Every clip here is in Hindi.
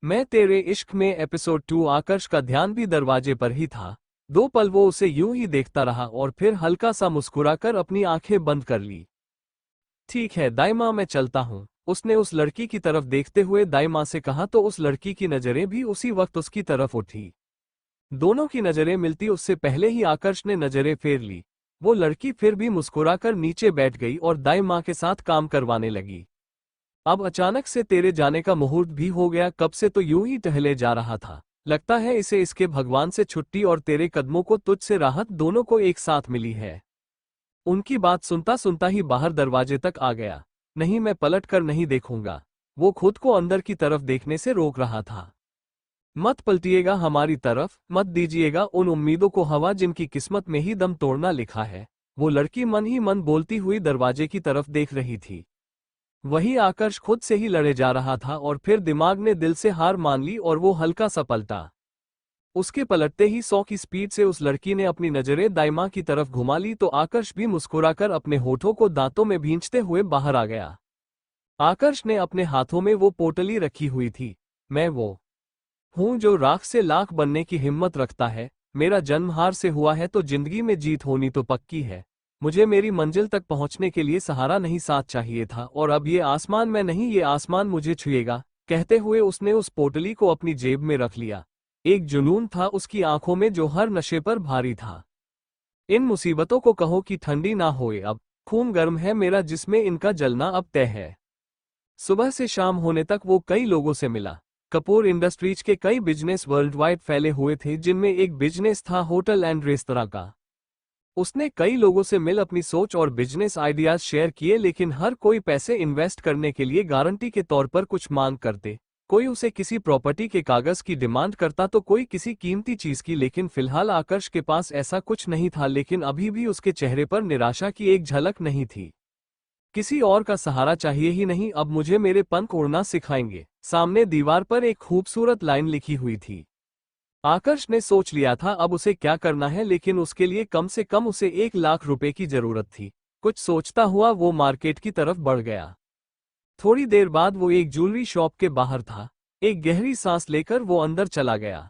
मैं तेरे इश्क में एपिसोड 2। आकर्ष का ध्यान भी दरवाजे पर ही था। 2 पल वो उसे यूं ही देखता रहा और फिर हल्का सा मुस्कुराकर अपनी आंखें बंद कर ली। ठीक है दाई मैं चलता हूँ, उसने उस लड़की की तरफ देखते हुए दाई से कहा तो उस लड़की की नजरें भी उसी वक्त उसकी तरफ उठी। दोनों की नजरें मिलती उससे पहले ही आकर्ष ने नजरें फेर ली। वो लड़की फिर भी मुस्कुराकर नीचे बैठ गई और दाई माँ के साथ काम करवाने लगी। अब अचानक से तेरे जाने का मुहूर्त भी हो गया, कब से तो यूं ही टहले जा रहा था। लगता है इसे इसके भगवान से छुट्टी और तेरे कदमों को तुझसे राहत दोनों को एक साथ मिली है। उनकी बात सुनता सुनता ही बाहर दरवाजे तक आ गया। नहीं मैं पलट कर नहीं देखूंगा। वो खुद को अंदर की तरफ देखने से रोक रहा था। मत पलटिएगा हमारी तरफ, मत दीजिएगा उन उम्मीदों को हवा जिनकी किस्मत में ही दम तोड़ना लिखा है। वो लड़की मन ही मन बोलती हुई दरवाजे की तरफ देख रही थी। वही आकर्ष खुद से ही लड़े जा रहा था और फिर दिमाग ने दिल से हार मान ली और वो हल्का सा पलटा। उसके पलटते ही 100 की स्पीड से उस लड़की ने अपनी नजरें दाईमा की तरफ घुमा ली तो आकर्ष भी मुस्कुराकर अपने होठों को दांतों में भींचते हुए बाहर आ गया। आकर्ष ने अपने हाथों में वो पोटली रखी हुई थी। मैं वो हूं जो राख से लाख बनने की हिम्मत रखता है। मेरा जन्म हार से हुआ है तो जिंदगी में जीत होनी तो पक्की है। मुझे मेरी मंजिल तक पहुंचने के लिए सहारा नहीं साथ चाहिए था और अब ये आसमान में नहीं ये आसमान मुझे छुएगा। कहते हुए उसने उस पोटली को अपनी जेब में रख लिया। एक जुनून था उसकी आंखों में जो हर नशे पर भारी था। इन मुसीबतों को कहो कि ठंडी ना होए, अब खून गर्म है मेरा जिसमें इनका जलना अब तय है। सुबह से शाम होने तक वो कई लोगों से मिला। कपूर इंडस्ट्रीज के कई बिजनेस वर्ल्ड वाइड फैले हुए थे जिनमें एक बिजनेस था होटल एंड रेस्तरां का। उसने कई लोगों से मिल अपनी सोच और बिजनेस आइडियाज शेयर किए लेकिन हर कोई पैसे इन्वेस्ट करने के लिए गारंटी के तौर पर कुछ मांग करते। कोई उसे किसी प्रॉपर्टी के कागज की डिमांड करता तो कोई किसी कीमती चीज की, लेकिन फिलहाल आकर्ष के पास ऐसा कुछ नहीं था। लेकिन अभी भी उसके चेहरे पर निराशा की एक झलक नहीं थी। किसी और का सहारा चाहिए ही नहीं, अब मुझे मेरे पंख उड़ना सिखाएंगे। सामने दीवार पर एक खूबसूरत लाइन लिखी हुई थी। आकर्ष ने सोच लिया था अब उसे क्या करना है, लेकिन उसके लिए कम से कम उसे 1 लाख रुपए की जरूरत थी। कुछ सोचता हुआ वो मार्केट की तरफ बढ़ गया। थोड़ी देर बाद वो एक ज्वेलरी शॉप के बाहर था। एक गहरी सांस लेकर वो अंदर चला गया।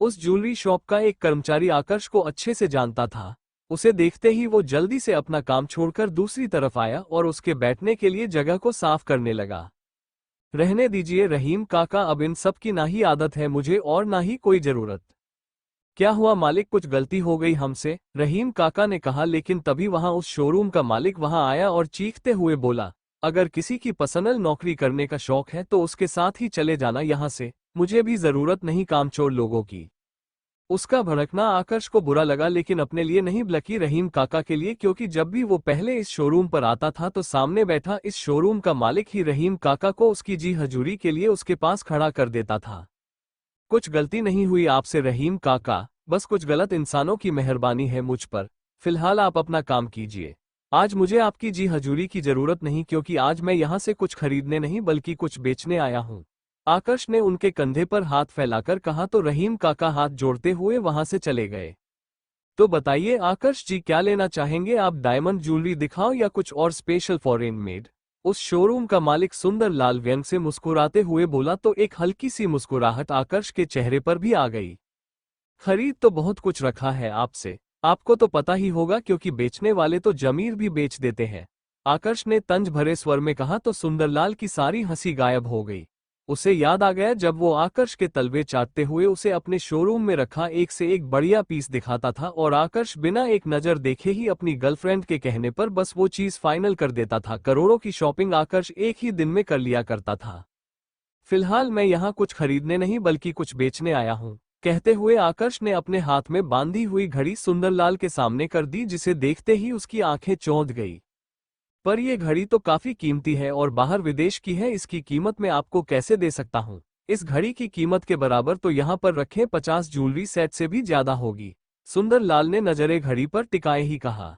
उस ज्वेलरी शॉप का एक कर्मचारी आकर्ष को अच्छे से जानता था। उसे देखते ही वो जल्दी से अपना काम छोड़कर दूसरी तरफ आया और उसके बैठने के लिए जगह को साफ करने लगा। रहने दीजिए रहीम काका, अब इन सब की ना ही आदत है मुझे और ना ही कोई जरूरत। क्या हुआ मालिक, कुछ गलती हो गई हमसे? रहीम काका ने कहा, लेकिन तभी वहां उस शोरूम का मालिक वहां आया और चीखते हुए बोला, अगर किसी की पर्सनल नौकरी करने का शौक है तो उसके साथ ही चले जाना यहां से, मुझे भी जरूरत नहीं कामचोर लोगों की। उसका भड़कना आकर्ष को बुरा लगा, लेकिन अपने लिए नहीं बल्कि रहीम काका के लिए, क्योंकि जब भी वो पहले इस शोरूम पर आता था तो सामने बैठा इस शोरूम का मालिक ही रहीम काका को उसकी जी हजूरी के लिए उसके पास खड़ा कर देता था। कुछ गलती नहीं हुई आपसे रहीम काका, बस कुछ गलत इंसानों की मेहरबानी है मुझ पर। फिलहाल आप अपना काम कीजिए। आज मुझे आपकी जी हजूरी की जरूरत नहीं, क्योंकि आज मैं यहाँ से कुछ खरीदने नहीं बल्कि कुछ बेचने आया हूँ। आकर्ष ने उनके कंधे पर हाथ फैलाकर कहा तो रहीम काका हाथ जोड़ते हुए वहां से चले गए। तो बताइए आकर्ष जी, क्या लेना चाहेंगे आप? डायमंड ज्वेलरी दिखाओ या कुछ और स्पेशल फॉरेन मेड? उस शोरूम का मालिक सुंदर लाल व्यंग से मुस्कुराते हुए बोला तो एक हल्की सी मुस्कुराहट आकर्ष के चेहरे पर भी आ गई। खरीद तो बहुत कुछ रखा है आपसे, आपको तो पता ही होगा, क्योंकि बेचने वाले तो जमीर भी बेच देते हैं। आकर्ष ने तंज भरे स्वर में कहा तो सुंदरलाल की सारी हंसी गायब हो गई। उसे याद आ गया जब वो आकर्ष के तलवे चाटते हुए उसे अपने शोरूम में रखा एक से एक बढ़िया पीस दिखाता था और आकर्ष बिना एक नजर देखे ही अपनी गर्लफ्रेंड के कहने पर बस वो चीज फाइनल कर देता था। करोड़ों की शॉपिंग आकर्ष एक ही दिन में कर लिया करता था। फिलहाल मैं यहाँ कुछ खरीदने नहीं बल्कि कुछ बेचने आया हूँ, कहते हुए आकर्ष ने अपने हाथ में बांधी हुई घड़ी सुंदरलाल के सामने कर दी, जिसे देखते ही उसकी आंखें चौंध गई। पर यह घड़ी तो काफी कीमती है और बाहर विदेश की है, इसकी कीमत मैं आपको कैसे दे सकता हूँ? इस घड़ी की कीमत के बराबर तो यहाँ पर रखे 50 ज्वेलरी सेट से भी ज्यादा होगी। सुंदरलाल ने नजरें घड़ी पर टिकाए ही कहा,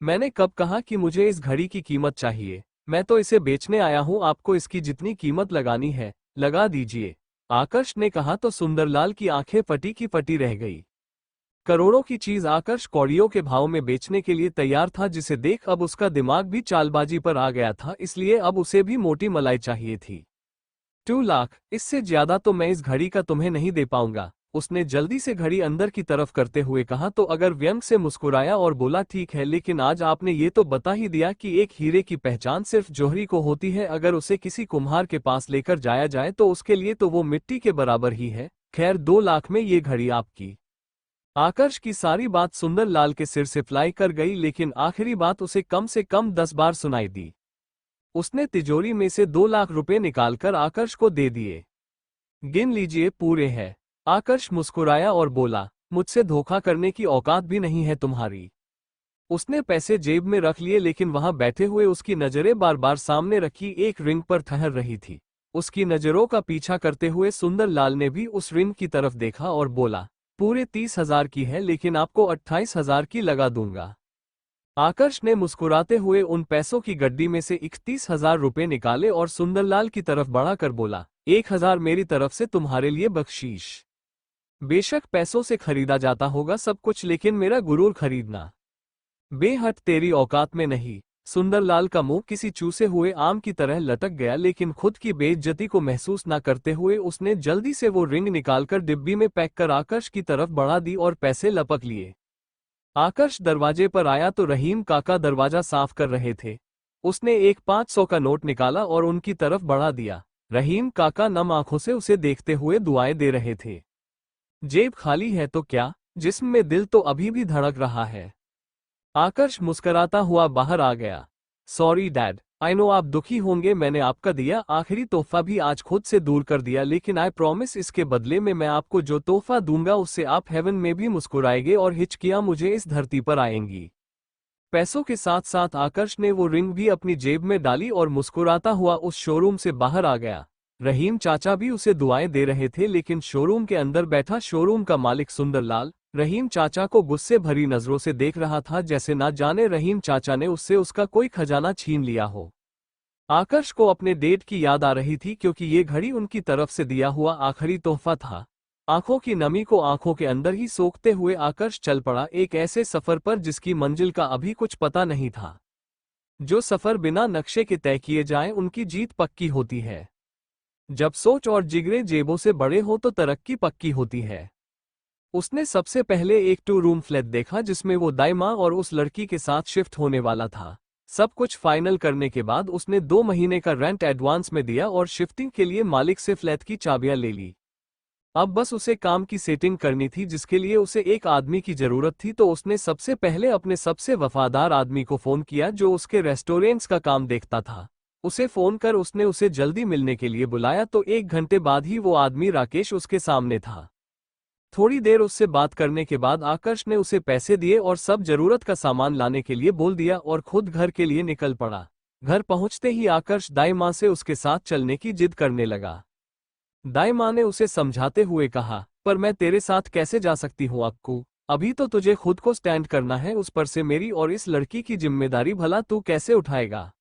मैंने कब कहा कि मुझे इस घड़ी की कीमत चाहिए? मैं तो इसे बेचने आया हूँ, आपको इसकी जितनी कीमत लगानी है लगा दीजिए, आकर्ष ने कहा तो सुंदरलाल की आंखें फटी की फटी रह गई। करोड़ों की चीज आकर्ष कौड़ियों के भाव में बेचने के लिए तैयार था, जिसे देख अब उसका दिमाग भी चालबाजी पर आ गया था, इसलिए अब उसे भी मोटी मलाई चाहिए थी। 2 लाख, इससे ज्यादा तो मैं इस घड़ी का तुम्हें नहीं दे पाऊंगा। उसने जल्दी से घड़ी अंदर की तरफ करते हुए कहा तो अगर व्यंग से मुस्कुराया और बोला ठीक है, लेकिन आज आपने ये तो बता ही दिया कि एक हीरे की पहचान सिर्फ जौहरी को होती है। अगर उसे किसी कुम्हार के पास लेकर जाया जाए तो उसके लिए तो वो मिट्टी के बराबर ही है। खैर 2 लाख में ये घड़ी आपकी। आकर्ष की सारी बात सुंदर लाल के सिर से फ्लाई कर गई, लेकिन आखिरी बात उसे कम से कम 10 बार सुनाई दी। उसने तिजोरी में से 2 लाख रुपए निकालकर आकर्ष को दे दिए। गिन लीजिए, पूरे हैं। आकर्ष मुस्कुराया और बोला, मुझसे धोखा करने की औकात भी नहीं है तुम्हारी। उसने पैसे जेब में रख लिए, लेकिन वहां बैठे हुए उसकी नजरें बार बार सामने रखी एक रिंग पर ठहर रही थी। उसकी नजरों का पीछा करते हुए सुंदर लाल ने भी उस रिंग की तरफ देखा और बोला, पूरे 30,000 की है, लेकिन आपको 28,000 की लगा दूंगा। आकर्ष ने मुस्कुराते हुए उन पैसों की गड्डी में से 31,000 रुपए निकाले और सुंदरलाल की तरफ बढ़ाकर बोला, 1,000 मेरी तरफ से तुम्हारे लिए बख्शीश। बेशक पैसों से खरीदा जाता होगा सब कुछ, लेकिन मेरा गुरूर खरीदना बेहद तेरी औकात में नहीं। सुंदरलाल का मुंह किसी चूसे हुए आम की तरह लटक गया, लेकिन खुद की बेइज्जती को महसूस न करते हुए उसने जल्दी से वो रिंग निकालकर डिब्बी में पैक कर आकर्ष की तरफ बढ़ा दी और पैसे लपक लिए। आकर्ष दरवाजे पर आया तो रहीम काका दरवाजा साफ कर रहे थे। उसने एक 500 का नोट निकाला और उनकी तरफ बढ़ा दिया। रहीम काका नम आंखों से उसे देखते हुए दुआएं दे रहे थे। जेब खाली है तो क्या, जिस्म में दिल तो अभी भी धड़क रहा है। आकर्ष मुस्कुराता हुआ बाहर आ गया। सॉरी डैड, आई नो आप दुखी होंगे, मैंने आपका दिया आखिरी तोहफा भी आज खुद से दूर कर दिया, लेकिन आई प्रॉमिस इसके बदले में मैं आपको जो तोहफा दूंगा उससे आप हेवन में भी मुस्कुराएंगे और हिचकियां मुझे इस धरती पर आएंगी। पैसों के साथ साथ आकर्ष ने वो रिंग भी अपनी जेब में डाली और मुस्कुराता हुआ उस शोरूम से बाहर आ गया। रहीम चाचा भी उसे दुआएं दे रहे थे, लेकिन शोरूम के अंदर बैठा शोरूम का मालिक सुंदरलाल रहीम चाचा को गुस्से भरी नजरों से देख रहा था, जैसे ना जाने रहीम चाचा ने उससे उसका कोई खजाना छीन लिया हो। आकर्ष को अपने डेट की याद आ रही थी, क्योंकि ये घड़ी उनकी तरफ से दिया हुआ आखिरी तोहफा था। आंखों की नमी को आंखों के अंदर ही सोखते हुए आकर्ष चल पड़ा एक ऐसे सफर पर जिसकी मंजिल का अभी कुछ पता नहीं था। जो सफर बिना नक्शे के तय किए जाए उनकी जीत पक्की होती है। जब सोच और जिगरे जेबों से बड़े हो तो तरक्की पक्की होती है। उसने सबसे पहले एक 2 रूम फ्लैट देखा जिसमें वो दाई माँ और उस लड़की के साथ शिफ्ट होने वाला था। सब कुछ फाइनल करने के बाद उसने 2 महीने का रेंट एडवांस में दिया और शिफ्टिंग के लिए मालिक से फ्लैट की चाबियां ले ली। अब बस उसे काम की सेटिंग करनी थी, जिसके लिए उसे एक आदमी की जरूरत थी। तो उसने सबसे पहले अपने सबसे वफादार आदमी को फोन किया जो उसके रेस्टोरेंट्स का काम देखता था। उसे फोन कर उसने उसे जल्दी मिलने के लिए बुलाया तो 1 घंटे बाद ही वो आदमी राकेश उसके सामने था। थोड़ी देर उससे बात करने के बाद आकर्ष ने उसे पैसे दिए और सब जरूरत का सामान लाने के लिए बोल दिया और खुद घर के लिए निकल पड़ा। घर पहुंचते ही आकर्ष दाई माँ से उसके साथ चलने की जिद करने लगा। दाई माँ ने उसे समझाते हुए कहा, पर मैं तेरे साथ कैसे जा सकती हूँ अक्कू, अभी तो तुझे खुद को स्टैंड करना है, उस पर से मेरी और इस लड़की की जिम्मेदारी भला तू कैसे उठाएगा।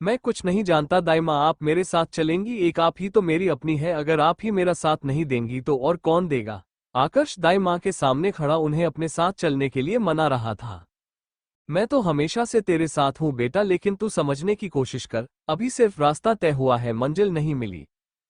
मैं कुछ नहीं जानता दाई माँ, आप मेरे साथ चलेंगी, एक आप ही तो मेरी अपनी है, अगर आप ही मेरा साथ नहीं देंगी तो और कौन देगा। आकर्ष दाई माँ के सामने खड़ा उन्हें अपने साथ चलने के लिए मना रहा था। मैं तो हमेशा से तेरे साथ हूँ बेटा, लेकिन तू समझने की कोशिश कर, अभी सिर्फ रास्ता तय हुआ है, मंजिल नहीं मिली।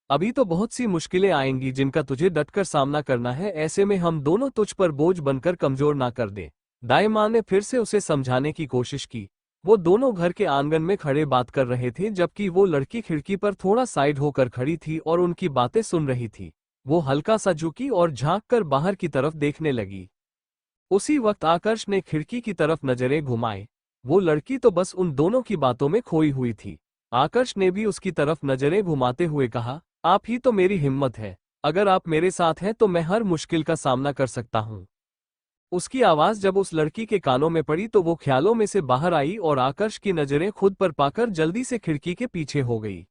अभी तो बहुत सी मुश्किलें आएंगी जिनका तुझे डटकर सामना करना है, ऐसे में हम दोनों तुझ पर बोझ बनकर कमजोर ना कर दें। दाई माँ ने फिर से उसे समझाने की कोशिश की। वो दोनों घर के आंगन में खड़े बात कर रहे थे, जबकि वो लड़की खिड़की पर थोड़ा साइड होकर खड़ी थी और उनकी बातें सुन रही थी। वो हल्का सा झुकी और झांक कर बाहर की तरफ देखने लगी। उसी वक्त आकर्ष ने खिड़की की तरफ नजरें घुमाई। वो लड़की तो बस उन दोनों की बातों में खोई हुई थी। आकर्ष ने भी उसकी तरफ नजरें घुमाते हुए कहा, आप ही तो मेरी हिम्मत है, अगर आप मेरे साथ हैं तो मैं हर मुश्किल का सामना कर सकता हूँ। उसकी आवाज जब उस लड़की के कानों में पड़ी तो वो ख्यालों में से बाहर आई और आकर्ष की नजरें खुद पर पाकर जल्दी से खिड़की के पीछे हो गई।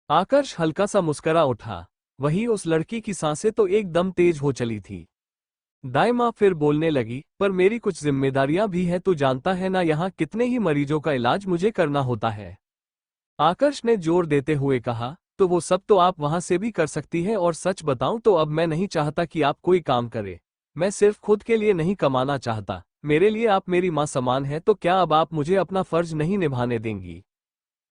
आकर्ष हल्का सा मुस्करा उठा। वहीं उस लड़की की सांसें तो एकदम तेज हो चली थी। दाई माँ फिर बोलने लगी, पर मेरी कुछ जिम्मेदारियां भी है, तू जानता है ना यहाँ कितने ही मरीजों का इलाज मुझे करना होता है। आकर्ष ने जोर देते हुए कहा, तो वो सब तो आप वहां से भी कर सकती है, और सच बताऊं तो अब मैं नहीं चाहता कि आप कोई काम करे। मैं सिर्फ खुद के लिए नहीं कमाना चाहता, मेरे लिए आप मेरी माँ समान है, तो क्या अब आप मुझे अपना फर्ज नहीं निभाने देंगी।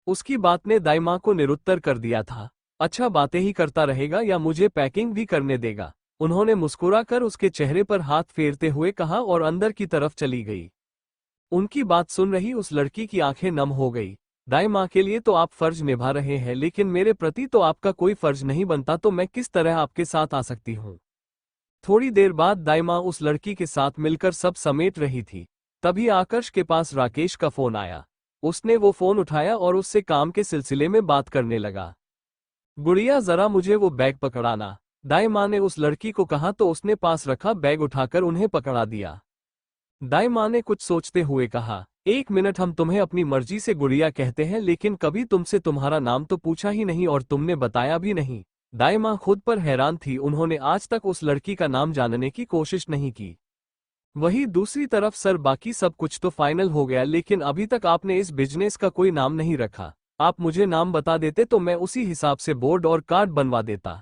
उसकी बात ने दाई माँ को निरुत्तर कर दिया था। अच्छा बातें ही करता रहेगा या मुझे पैकिंग भी करने देगा? उन्होंने मुस्कुराकर उसके चेहरे पर हाथ फेरते हुए कहा और अंदर की तरफ चली गई। उनकी बात सुन रही उस लड़की की आंखें नम हो गई। दाई माँ के लिए तो आप फर्ज निभा रहे हैं, लेकिन मेरे प्रति तो आपका कोई फर्ज नहीं बनता, तो मैं किस तरह आपके साथ आ सकती हूँ? थोड़ी देर बाद दाई माँ उस लड़की के साथ मिलकर सब समेट रही थी। तभी आकर्ष के पास राकेश का फोन आया। उसने वो फोन उठाया और उससे काम के सिलसिले में बात करने लगा। गुड़िया, जरा मुझे वो बैग पकड़ाना। दाई माँ ने उस लड़की को कहा तो उसने पास रखा बैग उठाकर उन्हें पकड़ा दिया। दाई माँ ने कुछ सोचते हुए कहा, 1 मिनट, हम तुम्हें अपनी मर्जी से गुड़िया कहते हैं, लेकिन कभी तुमसे तुम्हारा नाम तो पूछा ही नहीं और तुमने बताया भी नहीं। दाई माँ खुद पर हैरान थी, उन्होंने आज तक उस लड़की का नाम जानने की कोशिश नहीं की। वहीं दूसरी तरफ सर, बाकी सब कुछ तो फाइनल हो गया, लेकिन अभी तक आपने इस बिजनेस का कोई नाम नहीं रखा। आप मुझे नाम बता देते तो मैं उसी हिसाब से बोर्ड और कार्ड बनवा देता।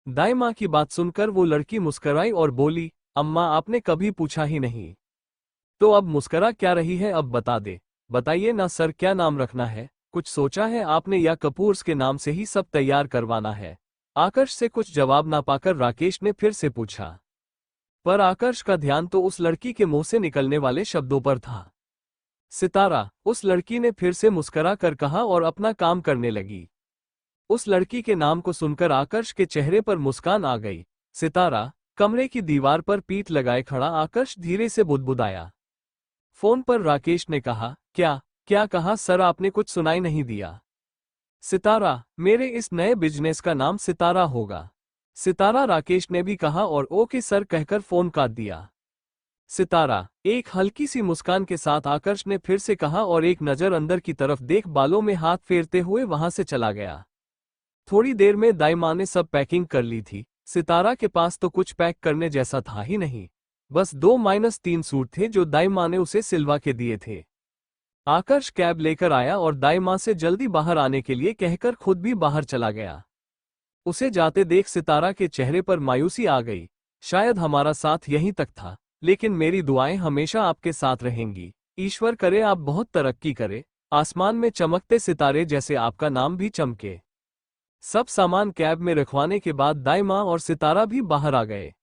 दाई माँ की बात सुनकर वो लड़की मुस्कुराई और बोली, अम्मा, आपने कभी पूछा ही नहीं तो अब मुस्कुरा क्या रही है? अब बता दे। बताइए ना सर, क्या नाम रखना है? कुछ सोचा है आपने या कपूर्स के नाम से ही सब तैयार करवाना है? आकर्ष से कुछ जवाब ना पाकर राकेश ने फिर से पूछा। पर आकर्ष का ध्यान तो उस लड़की के मुंह से निकलने वाले शब्दों पर था। सितारा, उस लड़की ने फिर से मुस्कुरा कर कहा और अपना काम करने लगी। उस लड़की के नाम को सुनकर आकर्ष के चेहरे पर मुस्कान आ गई। सितारा। कमरे की दीवार पर पीठ लगाए खड़ा आकर्ष धीरे से बुदबुदाया। फोन पर राकेश ने कहा, क्या क्या कहा सर? आपने कुछ सुनाई नहीं दिया। सितारा, मेरे इस नए बिजनेस का नाम सितारा होगा। सितारा, राकेश ने भी कहा और ओके सर कहकर फोन काट दिया। सितारा। एक हल्की सी मुस्कान के साथ आकर्ष ने फिर से कहा और एक नजर अंदर की तरफ देख बालों में हाथ फेरते हुए वहां से चला गया। थोड़ी देर में दाई माँ ने सब पैकिंग कर ली थी। सितारा के पास तो कुछ पैक करने जैसा था ही नहीं। बस 2-3 सूट थे जो दाई माँ ने उसे सिलवा के दिए थे। आकर्ष कैब लेकर आया और दाई माँ से जल्दी बाहर आने के लिए कहकर खुद भी बाहर चला गया। उसे जाते देख सितारा के चेहरे पर मायूसी आ गई। शायद हमारा साथ यहीं तक था, लेकिन मेरी दुआएं हमेशा आपके साथ रहेंगी। ईश्वर करे आप बहुत तरक्की करे, आसमान में चमकते सितारे जैसे आपका नाम भी चमके। सब सामान कैब में रखवाने के बाद दाई माँ और सितारा भी बाहर आ गए।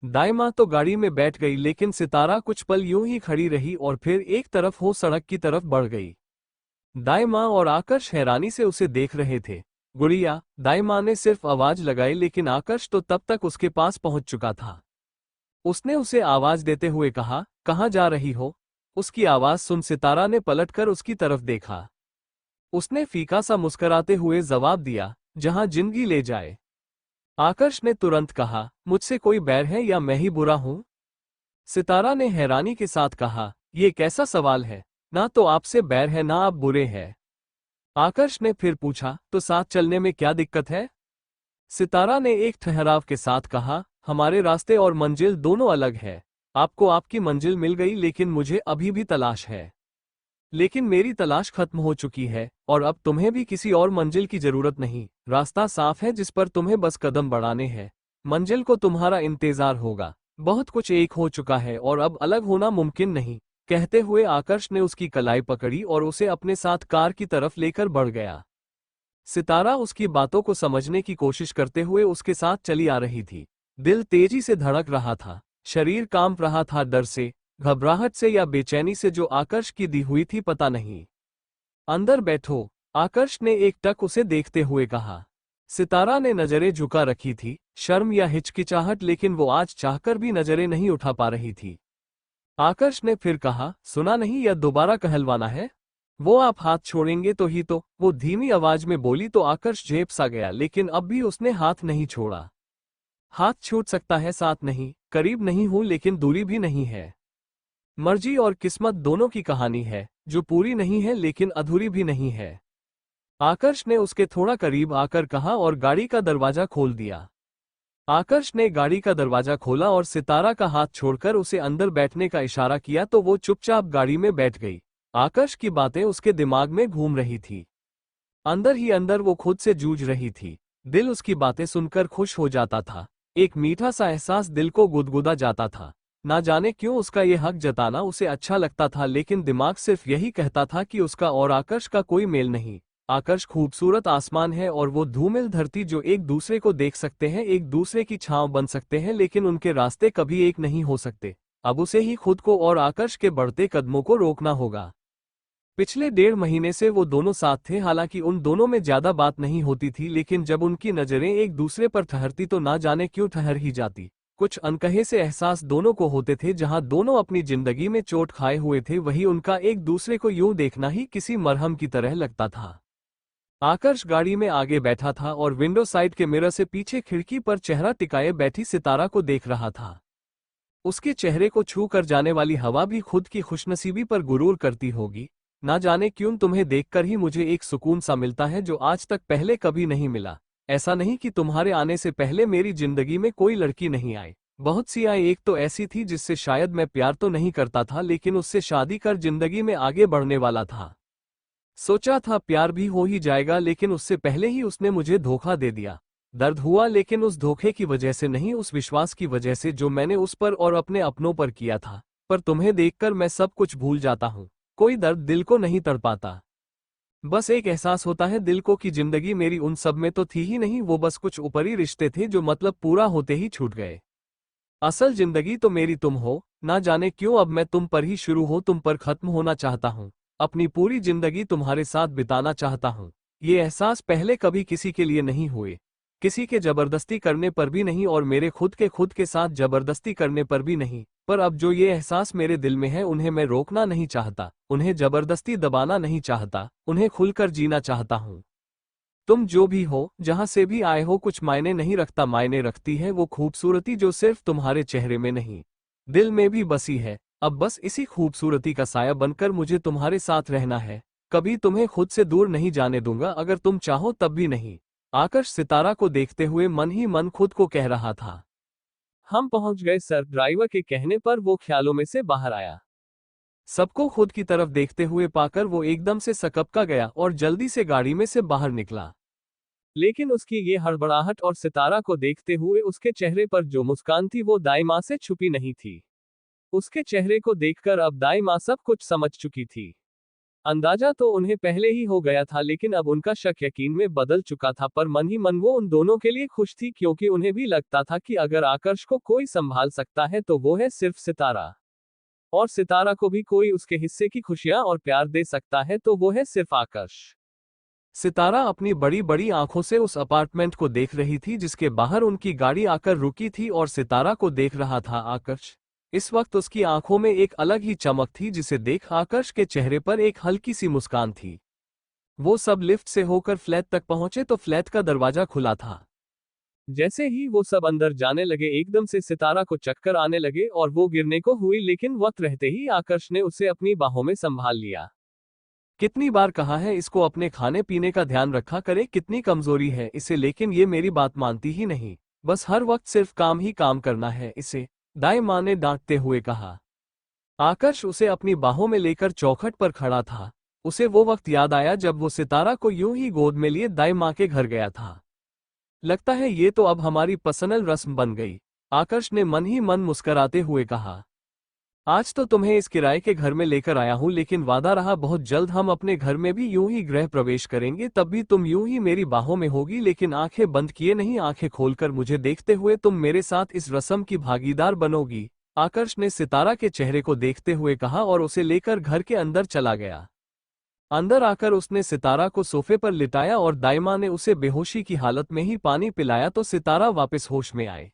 दाई माँ तो गाड़ी में बैठ गई, लेकिन सितारा कुछ पल यूं ही खड़ी रही और फिर एक तरफ हो सड़क की तरफ बढ़ गई। दाई माँ और आकर्ष हैरानी से उसे देख रहे थे। गुड़िया, दाई माँ ने सिर्फ आवाज लगाई, लेकिन आकर्ष तो तब तक उसके पास पहुंच चुका था। उसने उसे आवाज देते हुए कहा, कहाँ जा रही हो? उसकी आवाज सुन सितारा ने पलटकर उसकी तरफ देखा। उसने फीका सा मुस्कुराते हुए जवाब दिया, जहां जिंदगी ले जाए। आकर्ष ने तुरंत कहा, मुझसे कोई बैर है या मैं ही बुरा हूं? सितारा ने हैरानी के साथ कहा, यह कैसा सवाल है? ना तो आपसे बैर है ना आप बुरे हैं। आकर्ष ने फिर पूछा, तो साथ चलने में क्या दिक्कत है? सितारा ने एक ठहराव के साथ कहा, हमारे रास्ते और मंजिल दोनों अलग है। आपको आपकी मंजिल मिल गई, लेकिन मुझे अभी भी तलाश है। लेकिन मेरी तलाश खत्म हो चुकी है और अब तुम्हें भी किसी और मंजिल की जरूरत नहीं। रास्ता साफ है जिस पर तुम्हें बस कदम बढ़ाने हैं। मंजिल को तुम्हारा इंतजार होगा। बहुत कुछ एक हो चुका है और अब अलग होना मुमकिन नहीं। कहते हुए आकर्ष ने उसकी कलाई पकड़ी और उसे अपने साथ कार की तरफ लेकर बढ़ गया। सितारा उसकी बातों को समझने की कोशिश करते हुए उसके साथ चली आ रही थी। दिल तेजी से धड़क रहा था, शरीर कांप रहा था, डर से, घबराहट से या बेचैनी से जो आकर्ष की दी हुई थी पता नहीं। अंदर बैठो, आकर्ष ने एक टक उसे देखते हुए कहा। सितारा ने नजरें झुका रखी थी, शर्म या हिचकिचाहट, लेकिन वो आज चाहकर भी नजरें नहीं उठा पा रही थी। आकर्ष ने फिर कहा, सुना नहीं या दोबारा कहलवाना है? वो आप हाथ छोड़ेंगे तो ही तो, वो धीमी आवाज में बोली तो आकर्ष झेप सा गया, लेकिन अब भी उसने हाथ नहीं छोड़ा। हाथ छूट सकता है, साथ नहीं, करीब नहीं हूं, लेकिन दूरी भी नहीं है। मर्जी और किस्मत दोनों की कहानी है, जो पूरी नहीं है लेकिन अधूरी भी नहीं है। आकर्ष ने उसके थोड़ा करीब आकर कहा और गाड़ी का दरवाजा खोल दिया। आकर्ष ने गाड़ी का दरवाजा खोला और सितारा का हाथ छोड़कर उसे अंदर बैठने का इशारा किया तो वो चुपचाप गाड़ी में बैठ गई। आकर्ष की बातें उसके दिमाग में घूम रही थी। अंदर ही अंदर वो खुद से जूझ रही थी। दिल उसकी बातें सुनकर खुश हो जाता था। एक मीठा सा एहसास दिल को गुदगुदा जाता था। ना जाने क्यों उसका ये हक जताना उसे अच्छा लगता था, लेकिन दिमाग सिर्फ यही कहता था कि उसका और आकर्ष का कोई मेल नहीं। आकर्ष खूबसूरत आसमान है और वो धूमिल धरती जो एक दूसरे को देख सकते हैं, एक दूसरे की छांव बन सकते हैं, लेकिन उनके रास्ते कभी एक नहीं हो सकते। अब उसे ही खुद को और आकर्ष के बढ़ते कदमों को रोकना होगा। पिछले 1.5 महीने से वो दोनों साथ थे, हालांकि उन दोनों में ज्यादा बात नहीं होती थी, लेकिन जब उनकी नजरें एक दूसरे पर ठहरती तो ना जाने क्यों ठहर ही जाती। कुछ अनकहे से एहसास दोनों को होते थे। जहां दोनों अपनी जिंदगी में चोट खाए हुए थे, वही उनका एक दूसरे को यूं देखना ही किसी मरहम की तरह लगता था। आकर्ष गाड़ी में आगे बैठा था और विंडो साइड के मिरर से पीछे खिड़की पर चेहरा टिकाए बैठी सितारा को देख रहा था। उसके चेहरे को छू कर जाने वाली हवा भी खुद की खुशनसीबी पर गुरूर करती होगी। ना जाने क्यों तुम्हें देखकर ही मुझे एक सुकून सा मिलता है जो आज तक पहले कभी नहीं मिला। ऐसा नहीं कि तुम्हारे आने से पहले मेरी जिंदगी में कोई लड़की नहीं आई, बहुत सी आई। एक तो ऐसी थी जिससे शायद मैं प्यार तो नहीं करता था, लेकिन उससे शादी कर जिंदगी में आगे बढ़ने वाला था। सोचा था प्यार भी हो ही जाएगा, लेकिन उससे पहले ही उसने मुझे धोखा दे दिया। दर्द हुआ, लेकिन उस धोखे की वजह से नहीं, उस विश्वास की वजह से जो मैंने उस पर और अपने अपनों पर किया था। पर तुम्हें देखकर मैं सब कुछ भूल जाता हूँ। कोई दर्द दिल को नहीं तड़पाता। बस एक एहसास होता है दिल को कि जिंदगी मेरी उन सब में तो थी ही नहीं, वो बस कुछ ऊपरी रिश्ते थे जो मतलब पूरा होते ही छूट गए। असल जिंदगी तो मेरी तुम हो। ना जाने क्यों अब मैं तुम पर ही शुरू हो, तुम पर खत्म होना चाहता हूँ। अपनी पूरी जिंदगी तुम्हारे साथ बिताना चाहता हूँ। ये एहसास पहले कभी किसी के लिए नहीं हुए, किसी के जबरदस्ती करने पर भी नहीं, और मेरे खुद के साथ जबरदस्ती करने पर भी नहीं। पर अब जो ये एहसास मेरे दिल में है, उन्हें मैं रोकना नहीं चाहता, उन्हें जबरदस्ती दबाना नहीं चाहता, उन्हें खुलकर जीना चाहता हूँ। तुम जो भी हो, जहां से भी आए हो, कुछ मायने नहीं रखता। मायने रखती है वो खूबसूरती जो सिर्फ तुम्हारे चेहरे में नहीं, दिल में भी बसी है। अब बस इसी खूबसूरती का साया बनकर मुझे तुम्हारे साथ रहना है। कभी तुम्हें खुद से दूर नहीं जाने दूंगा, अगर तुम चाहो तब भी नहीं। आकर्ष सितारा को देखते हुए मन ही मन खुद को कह रहा था। हम पहुंच गए सर। ड्राइवर के कहने पर वो ख्यालों में से बाहर आया। सबको खुद की तरफ देखते हुए पाकर वो एकदम से सकपका गया और जल्दी से गाड़ी में से बाहर निकला। लेकिन उसकी ये हड़बड़ाहट और सितारा को देखते हुए उसके चेहरे पर जो मुस्कान थी वो दाई माँ से छुपी नहीं थी। उसके चेहरे को देखकर अब दाई माँ सब कुछ समझ चुकी थी। अंदाजा तो उन्हें पहले ही हो गया था, लेकिन अब उनका शक यकीन में बदल चुका था। पर मन ही मन वो उन दोनों के लिए खुश थी, क्योंकि उन्हें भी लगता था कि अगर आकर्ष को कोई संभाल सकता है तो वो है सिर्फ सितारा। और सितारा को भी कोई उसके हिस्से की खुशियां और प्यार दे सकता है तो वो है सिर्फ आकर्ष। सितारा अपनी बड़ी बड़ी आंखों से उस अपार्टमेंट को देख रही थी जिसके बाहर उनकी गाड़ी आकर रुकी थी, और सितारा को देख रहा था आकर्ष। इस वक्त उसकी आंखों में एक अलग ही चमक थी, जिसे देख आकर्ष के चेहरे पर एक हल्की सी मुस्कान थी। वो सब लिफ्ट से होकर फ्लैट तक पहुंचे तो फ्लैट का दरवाजा खुला था। जैसे ही वो सब अंदर जाने लगे, एकदम से सितारा को चक्कर आने लगे और वो गिरने को हुई, लेकिन वक्त रहते ही आकर्ष ने उसे अपनी बाहों में संभाल लिया। कितनी बार कहा है इसको अपने खाने पीने का ध्यान रखा करे, कितनी कमजोरी है इसे, लेकिन ये मेरी बात मानती ही नहीं। बस हर वक्त सिर्फ काम ही काम करना है इसे, दाई माँ ने डांटते हुए कहा। आकर्ष उसे अपनी बाहों में लेकर चौखट पर खड़ा था। उसे वो वक्त याद आया जब वो सितारा को यूं ही गोद में लिए दाई माँ के घर गया था। लगता है ये तो अब हमारी पर्सनल रस्म बन गई, आकर्ष ने मन ही मन मुस्कराते हुए कहा। आज तो तुम्हें इस किराए के घर में लेकर आया हूं, लेकिन वादा रहा बहुत जल्द हम अपने घर में भी यूं ही गृह प्रवेश करेंगे, तब भी तुम यूं ही मेरी बाहों में होगी, लेकिन आंखें बंद किए नहीं, आंखें खोलकर मुझे देखते हुए तुम मेरे साथ इस रस्म की भागीदार बनोगी, आकर्ष ने सितारा के चेहरे को देखते हुए कहा और उसे लेकर घर के अंदर चला गया। अंदर आकर उसने सितारा को सोफे पर लिटाया और दाइमा ने उसे बेहोशी की हालत में ही पानी पिलाया तो सितारा वापस होश में आए।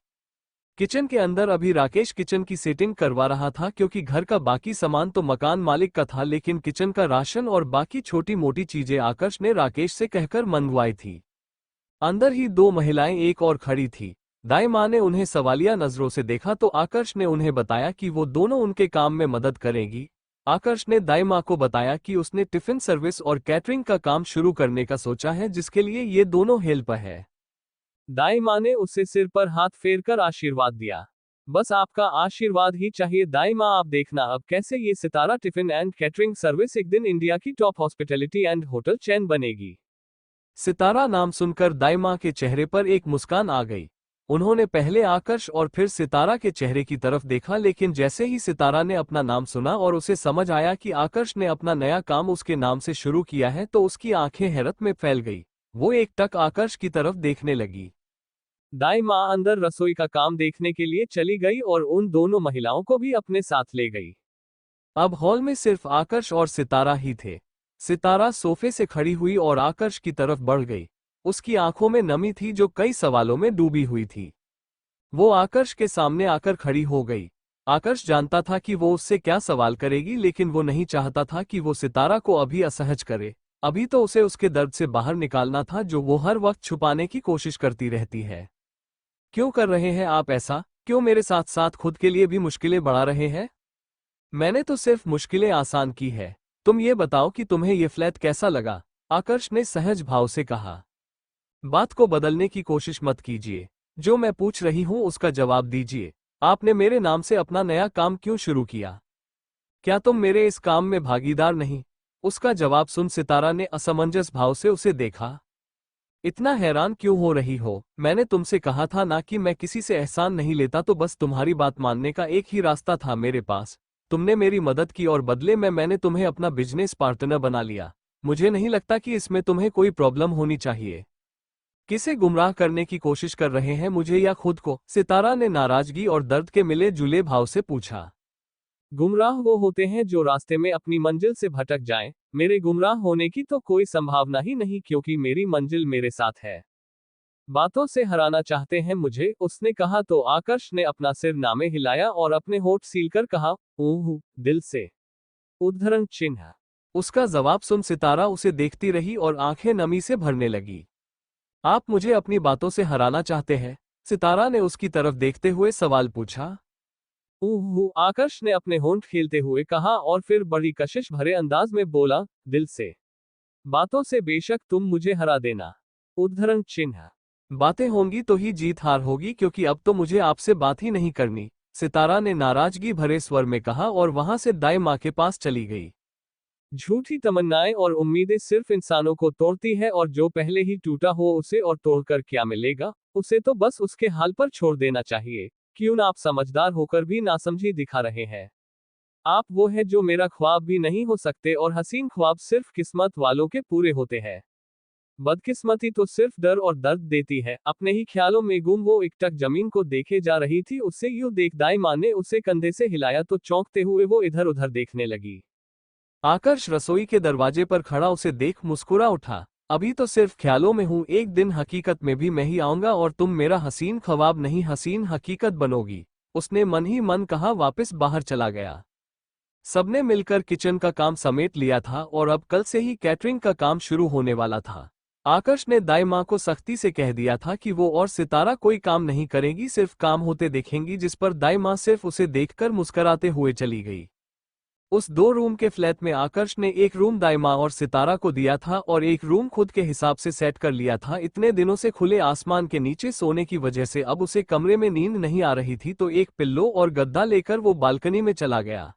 किचन के अंदर अभी राकेश किचन की सेटिंग करवा रहा था, क्योंकि घर का बाकी सामान तो मकान मालिक का था, लेकिन किचन का राशन और बाकी छोटी मोटी चीजें आकर्ष ने राकेश से कहकर मंगवाई थी। अंदर ही दो महिलाएं एक और खड़ी थी। दाई माँ ने उन्हें सवालिया नजरों से देखा तो आकर्ष ने उन्हें बताया कि वो दोनों उनके काम में मदद करेंगी। आकर्ष ने दाई माँ को बताया कि उसने टिफिन सर्विस और कैटरिंग का काम शुरू करने का सोचा है, जिसके लिए ये दोनों हेल्प है। दाई माँ ने उसे सिर पर हाथ फेरकर आशीर्वाद दिया। बस आपका आशीर्वाद ही चाहिए दाई माँ, आप देखना अब कैसे ये सितारा टिफिन एंड कैटरिंग सर्विस एक दिन इंडिया की top hospitality and hotel chain बनेगी। सितारा नाम सुनकर दाई माँ के चेहरे पर एक मुस्कान आ गई। उन्होंने पहले आकर्ष और फिर सितारा के चेहरे की तरफ देखा, लेकिन जैसे ही सितारा ने अपना नाम सुना और उसे समझ आया कि आकर्ष ने अपना नया काम उसके नाम से शुरू किया है तो उसकी आंखें हैरत में फैल गई। वो एकटक आकर्ष की तरफ देखने लगी। दाई माँ अंदर रसोई का काम देखने के लिए चली गई और उन दोनों महिलाओं को भी अपने साथ ले गई। अब हॉल में सिर्फ आकर्ष और सितारा ही थे। सितारा सोफे से खड़ी हुई और आकर्ष की तरफ बढ़ गई। उसकी आंखों में नमी थी जो कई सवालों में डूबी हुई थी। वो आकर्ष के सामने आकर खड़ी हो गई। आकर्ष जानता था कि वो उससे क्या सवाल करेगी, लेकिन वो नहीं चाहता था कि वो सितारा को अभी असहज करे। अभी तो उसे उसके दर्द से बाहर निकालना था जो वो हर वक्त छुपाने की कोशिश करती रहती है। क्यों कर रहे हैं आप ऐसा? क्यों मेरे साथ साथ खुद के लिए भी मुश्किलें बढ़ा रहे हैं? मैंने तो सिर्फ मुश्किलें आसान की है। तुम ये बताओ कि तुम्हें ये फ्लैट कैसा लगा? आकर्ष ने सहज भाव से कहा। बात को बदलने की कोशिश मत कीजिए। जो मैं पूछ रही हूं उसका जवाब दीजिए। आपने मेरे नाम से अपना नया काम क्यों शुरू किया? क्या तुम मेरे इस काम में भागीदार नहीं? उसका जवाब सुन सितारा ने असमंजस भाव से उसे देखा। इतना हैरान क्यों हो रही हो? मैंने तुमसे कहा था ना कि मैं किसी से एहसान नहीं लेता, तो बस तुम्हारी बात मानने का एक ही रास्ता था मेरे पास। तुमने मेरी मदद की और बदले में मैंने तुम्हें अपना बिजनेस पार्टनर बना लिया। मुझे नहीं लगता कि इसमें तुम्हें कोई प्रॉब्लम होनी चाहिए। किसे गुमराह करने की कोशिश कर रहे हैं, मुझे या खुद को? सितारा ने नाराजगी और दर्द के मिले जुले भाव से पूछा। गुमराह वो होते हैं जो रास्ते में अपनी मंजिल से भटक जाएं। मेरे गुमराह होने की तो कोई संभावना ही नहीं, क्योंकि मेरी मंजिल मेरे साथ है। बातों से हराना चाहते हैं मुझे, उसने कहा तो आकर्ष ने अपना सिर नामे हिलाया और अपने होठ सीलकर कहा, ऊह, दिल से। उद्धरण चिन्ह। उसका जवाब सुन सितारा उसे देखती रही और आंखें नमी से भरने लगी। आप मुझे अपनी बातों से हराना चाहते हैं? सितारा ने उसकी तरफ देखते हुए सवाल पूछा। आकर्ष ने अपने होंठ खेलते हुए कहा और फिर बड़ी कशिश भरे अंदाज में बोला, दिल से। बातों से बेशक तुम मुझे हरा देना। उद्धरण चिन्ह। बातें होंगी तो ही जीत हार होगी, क्योंकि अब तो मुझे आपसे बात ही नहीं करनी, सितारा ने नाराजगी भरे स्वर में कहा और वहां से दाई माँ के पास चली गई। झूठी तमन्नाएं और उम्मीदें सिर्फ इंसानों को तोड़ती है, और जो पहले ही टूटा हो उसे और तोड़कर क्या मिलेगा? उसे तो बस उसके हाल पर छोड़ देना चाहिए। क्यों ना आप समझदार होकर भी नासमझी दिखा रहे हैं? आप वो है जो मेरा ख्वाब भी नहीं हो सकते, और हसीन ख्वाब सिर्फ किस्मत वालों के पूरे होते हैं। बदकिस्मती तो सिर्फ डर और दर्द देती है। अपने ही ख्यालों में गुम वो एकटक जमीन को देखे जा रही थी। उससे यूं देख दाई माँ ने उसे कंधे से हिलाया तो चौंकते हुए वो इधर उधर देखने लगी। आकर्ष रसोई के दरवाजे पर खड़ा उसे देख मुस्कुरा उठा। अभी तो सिर्फ ख्यालों में हूं, एक दिन हकीकत में भी मैं ही आऊंगा और तुम मेरा हसीन ख्वाब नहीं हसीन हकीकत बनोगी, उसने मन ही मन कहा। वापस बाहर चला गया। सबने मिलकर किचन का काम समेट लिया था और अब कल से ही कैटरिंग का काम शुरू होने वाला था। आकर्ष ने दाई माँ को सख्ती से कह दिया था कि वो और सितारा कोई काम नहीं करेंगी, सिर्फ काम होते देखेंगी, जिस पर दाई माँ सिर्फ उसे देखकर मुस्कुराते हुए चली गई। उस 2 रूम के फ्लैट में आकर्ष ने एक रूम दाई माँ और सितारा को दिया था और एक रूम खुद के हिसाब से सेट कर लिया था। इतने दिनों से खुले आसमान के नीचे सोने की वजह से अब उसे कमरे में नींद नहीं आ रही थी, तो एक पिल्लो और गद्दा लेकर वो बालकनी में चला गया।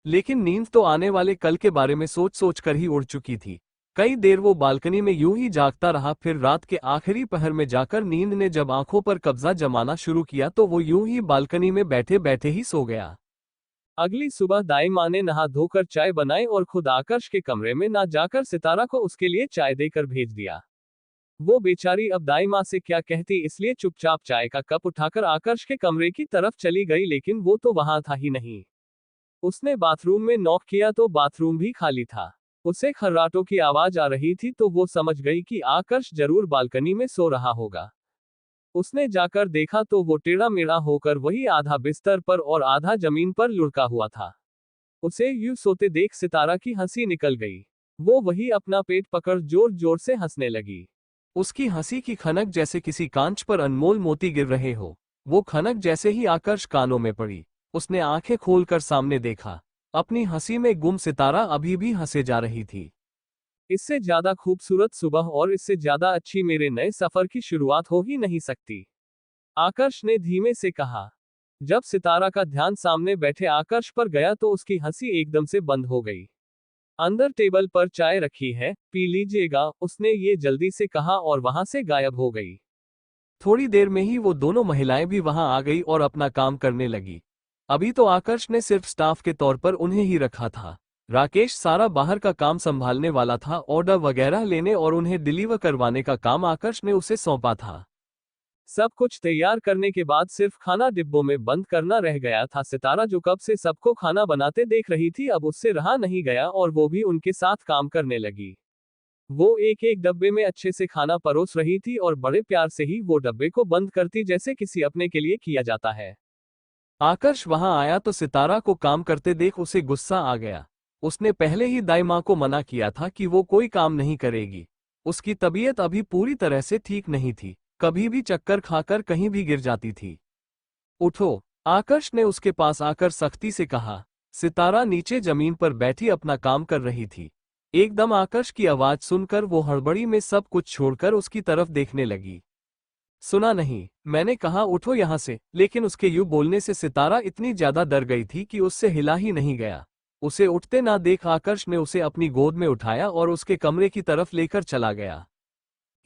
लेकिन नींद तो आने वाले कल के बारे में सोच सोच कर ही उड़ चुकी थी। कई देर वो बालकनी में यूं ही जागता रहा, फिर रात के आखिरी पहर में जाकर नींद ने जब आंखों पर कब्जा जमाना शुरू किया तो वो यूं ही बालकनी में बैठे बैठे ही सो गया। अगली सुबह दाई माँ ने नहा धोकर चाय बनाई और खुद आकर्ष के कमरे में ना जाकर सितारा को उसके लिए चाय देकर भेज दिया। वो बेचारी अब दाई माँ से क्या कहती, इसलिए चुपचाप चाय का कप उठाकर आकर्ष के कमरे की तरफ चली गई, लेकिन वो तो वहां था ही नहीं। उसने बाथरूम में नॉक किया तो बाथरूम भी खाली था। उसे खर्राटों की आवाज आ रही थी तो वो समझ गई कि आकर्ष जरूर बालकनी में सो रहा होगा। उसने जाकर देखा तो वो टेढ़ा मेढ़ा होकर वही आधा बिस्तर पर और आधा जमीन पर लुढ़का हुआ था। उसे यूं सोते देख सितारा की हंसी निकल गई। वो वही अपना पेट पकड़ जोर जोर से हंसने लगी। उसकी हंसी की खनक जैसे किसी कांच पर अनमोल मोती गिर रहे हो। वो खनक जैसे ही आकर्ष कानों में पड़ी, उसने आंखें खोलकर सामने देखा। अपनी हंसी में गुम सितारा अभी भी हंसे जा रही थी। इससे ज्यादा खूबसूरत सुबह और इससे ज्यादा अच्छी मेरे नए सफर की शुरुआत हो ही नहीं सकती, आकर्ष ने धीमे से कहा। जब सितारा का ध्यान सामने बैठे आकर्ष पर गया तो उसकी हंसी एकदम से बंद हो गई। अंदर टेबल पर चाय रखी है, पी लीजिएगा, उसने ये जल्दी से कहा और वहां से गायब हो गई। थोड़ी देर में ही वो दोनों महिलाएं भी वहां आ गई और अपना काम करने लगी। अभी तो आकर्ष ने सिर्फ स्टाफ के तौर पर उन्हें ही रखा था। राकेश सारा बाहर का काम संभालने वाला था, ऑर्डर वगैरह लेने और उन्हें डिलीवर करवाने का काम आकर्ष ने उसे सौंपा था। सब कुछ तैयार करने के बाद सिर्फ खाना डिब्बों में बंद करना रह गया था। सितारा जो कब से सबको खाना बनाते देख रही थी, अब उससे रहा नहीं गया और वो भी उनके साथ काम करने लगी। वो एक एक डब्बे में अच्छे से खाना परोस रही थी और बड़े प्यार से ही वो डब्बे को बंद करती, जैसे किसी अपने के लिए किया जाता है। आकर्ष वहां आया तो सितारा को काम करते देख उसे गुस्सा आ गया। उसने पहले ही दाई माँ को मना किया था कि वो कोई काम नहीं करेगी। उसकी तबीयत अभी पूरी तरह से ठीक नहीं थी, कभी भी चक्कर खाकर कहीं भी गिर जाती थी। उठो, आकर्ष ने उसके पास आकर सख्ती से कहा। सितारा नीचे जमीन पर बैठी अपना काम कर रही थी। एकदम आकर्ष की आवाज सुनकर वो हड़बड़ी में सब कुछ छोड़कर उसकी तरफ देखने लगी। सुना नहीं, मैंने कहा उठो यहां से, लेकिन उसके यूं बोलने से सितारा इतनी ज्यादा डर गई थी कि उससे हिला ही नहीं गया। उसे उठते ना देख आकर्ष ने उसे अपनी गोद में उठाया और उसके कमरे की तरफ लेकर चला गया।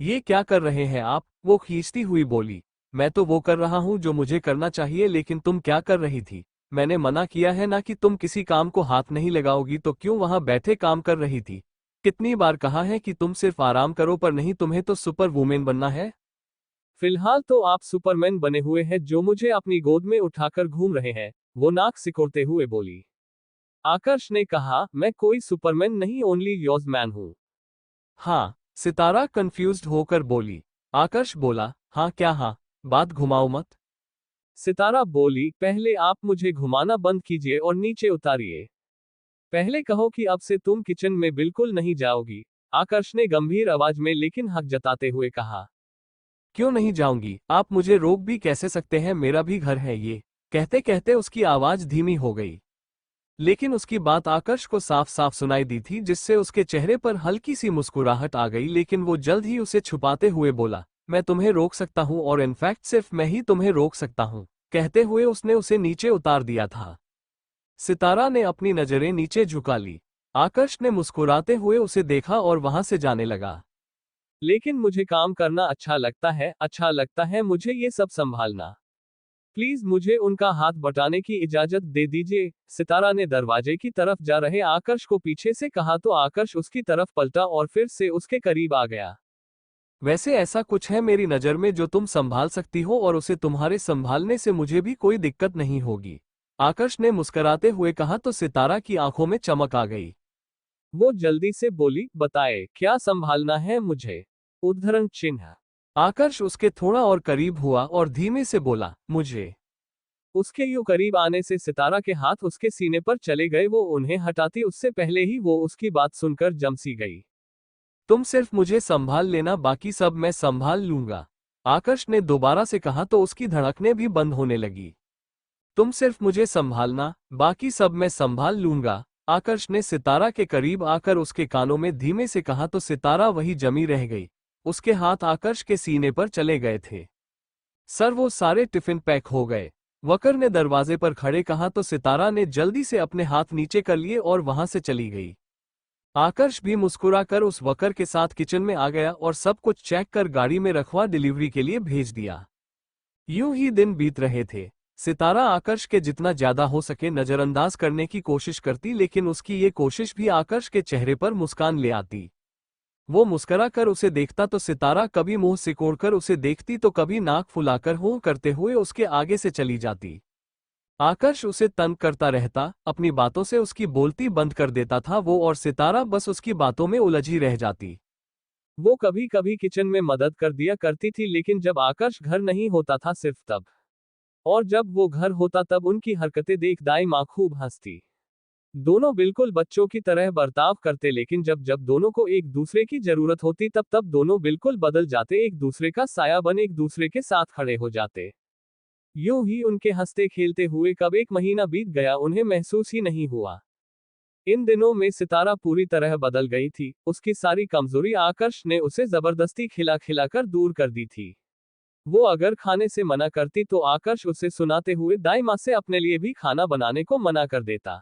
ये क्या कर रहे हैं आप? वो खींचती हुई बोली। मैं तो वो कर रहा हूं जो मुझे करना चाहिए, लेकिन तुम क्या कर रही थी? मैंने मना किया है ना कि तुम किसी काम को हाथ नहीं लगाओगी, तो क्यों वहां बैठे काम कर रही थी? कितनी बार कहा है कि तुम सिर्फ आराम करो, पर नहीं, तुम्हें तो सुपर वुमेन बनना है। फिलहाल तो आप सुपरमैन बने हुए हैं जो मुझे अपनी गोद में उठाकर घूम रहे हैं, वो नाक सिकोड़ते हुए बोली। आकर्ष ने कहा, मैं कोई सुपरमैन नहीं, ओनली योर्स मैन हूं। हाँ, सितारा कंफ्यूज्ड होकर बोली। आकर्ष बोला, हाँ क्या हाँ, बात घुमाओ मत। सितारा बोली, पहले आप मुझे घुमाना बंद कीजिए और नीचे उतारिए। पहले कहो कि अब से तुम किचन में बिल्कुल नहीं जाओगी। आकर्ष ने गंभीर आवाज में लेकिन हक जताते हुए कहा। क्यों नहीं जाऊंगी? आप मुझे रोक भी कैसे सकते हैं, मेरा भी घर है ये। कहते कहते उसकी आवाज धीमी हो गई। लेकिन उसकी बात आकर्ष को साफ साफ सुनाई दी थी, जिससे उसके चेहरे पर हल्की सी मुस्कुराहट आ गई, लेकिन वो जल्द ही उसे छुपाते हुए बोला, मैं तुम्हें रोक सकता हूं, और इनफैक्ट सिर्फ मैं ही तुम्हें रोक सकता हूं। कहते हुए उसने उसे नीचे उतार दिया था। सितारा ने अपनी नजरें नीचे झुका ली। आकर्ष ने मुस्कुराते हुए उसे देखा और वहां से जाने लगा। लेकिन मुझे काम करना अच्छा लगता है मुझे ये सब संभालना। प्लीज मुझे उनका हाथ बटाने की इजाजत दे दीजिए। सितारा ने दरवाजे की तरफ जा रहे आकर्ष को पीछे से कहा तो आकर्ष उसकी तरफ पलटा और फिर से उसके करीब आ गया। वैसे ऐसा कुछ है मेरी नज़र में जो तुम संभाल सकती हो, और उसे तुम्हारे संभालने से मुझे भी कोई दिक्कत नहीं होगी। आकर्ष ने मुस्कुराते हुए कहा तो सितारा की आंखों में चमक आ गई। वो जल्दी से बोली, बताए क्या संभालना है मुझे? उद्धरण चिन्ह। आकर्ष उसके थोड़ा और करीब हुआ और धीमे से बोला, मुझे। उसके यूं करीब आने से सितारा के हाथ उसके सीने पर चले गए। वो उन्हें हटाती उससे पहले ही वो उसकी बात सुनकर जमसी गई। तुम सिर्फ मुझे संभाल लेना, बाकी सब मैं संभाल लूंगा। आकर्ष ने दोबारा से कहा तो उसकी धड़कनें भी बंद होने लगी। तुम सिर्फ मुझे संभालना, बाकी सब मैं संभाल लूंगा। आकर्ष ने सितारा के करीब आकर उसके कानों में धीमे से कहा तो सितारा वही जमी रह गई। उसके हाथ आकर्ष के सीने पर चले गए थे। सर वो सारे टिफिन पैक हो गए। वकर ने दरवाजे पर खड़े कहा तो सितारा ने जल्दी से अपने हाथ नीचे कर लिए और वहां से चली गई। आकर्ष भी मुस्कुराकर उस वकर के साथ किचन में आ गया और सब कुछ चेक कर गाड़ी में रखवा डिलीवरी के लिए भेज दिया। यूं ही दिन बीत रहे थे। सितारा आकर्ष के जितना ज्यादा हो सके नजरअंदाज करने की कोशिश करती, लेकिन उसकी ये कोशिश भी आकर्ष के चेहरे पर मुस्कान ले आती। वो मुस्कुरा कर उसे देखता तो सितारा कभी मुंह सिकोड़कर उसे देखती तो कभी नाक फुलाकर हूं करते हुए उसके आगे से चली जाती। आकर्ष उसे तंग करता रहता, अपनी बातों से उसकी बोलती बंद कर देता था वो, और सितारा बस उसकी बातों में उलझी रह जाती। वो कभी कभी किचन में मदद कर दिया करती थी, लेकिन जब आकर्ष घर नहीं होता था सिर्फ तब। और जब वो घर होता तब उनकी हरकतें देख दाई माँ खूब हंसती। दोनों बिल्कुल बच्चों की तरह बर्ताव करते, लेकिन जब जब दोनों को एक दूसरे की जरूरत होती तब तब दोनों बिल्कुल बदल जाते, एक दूसरे का साया बन एक दूसरे के साथ खड़े हो जाते। यूं ही उनके हंसते खेलते हुए कब एक महीना बीत गया उन्हें महसूस ही नहीं हुआ। इन दिनों में सितारा पूरी तरह बदल गई थी। उसकी सारी कमजोरी आकर्ष ने उसे जबरदस्ती खिला खिलाकर दूर कर दी थी। वो अगर खाने से मना करती तो आकर्ष उसे सुनाते हुए दाई माँ से अपने लिए भी खाना बनाने को मना कर देता।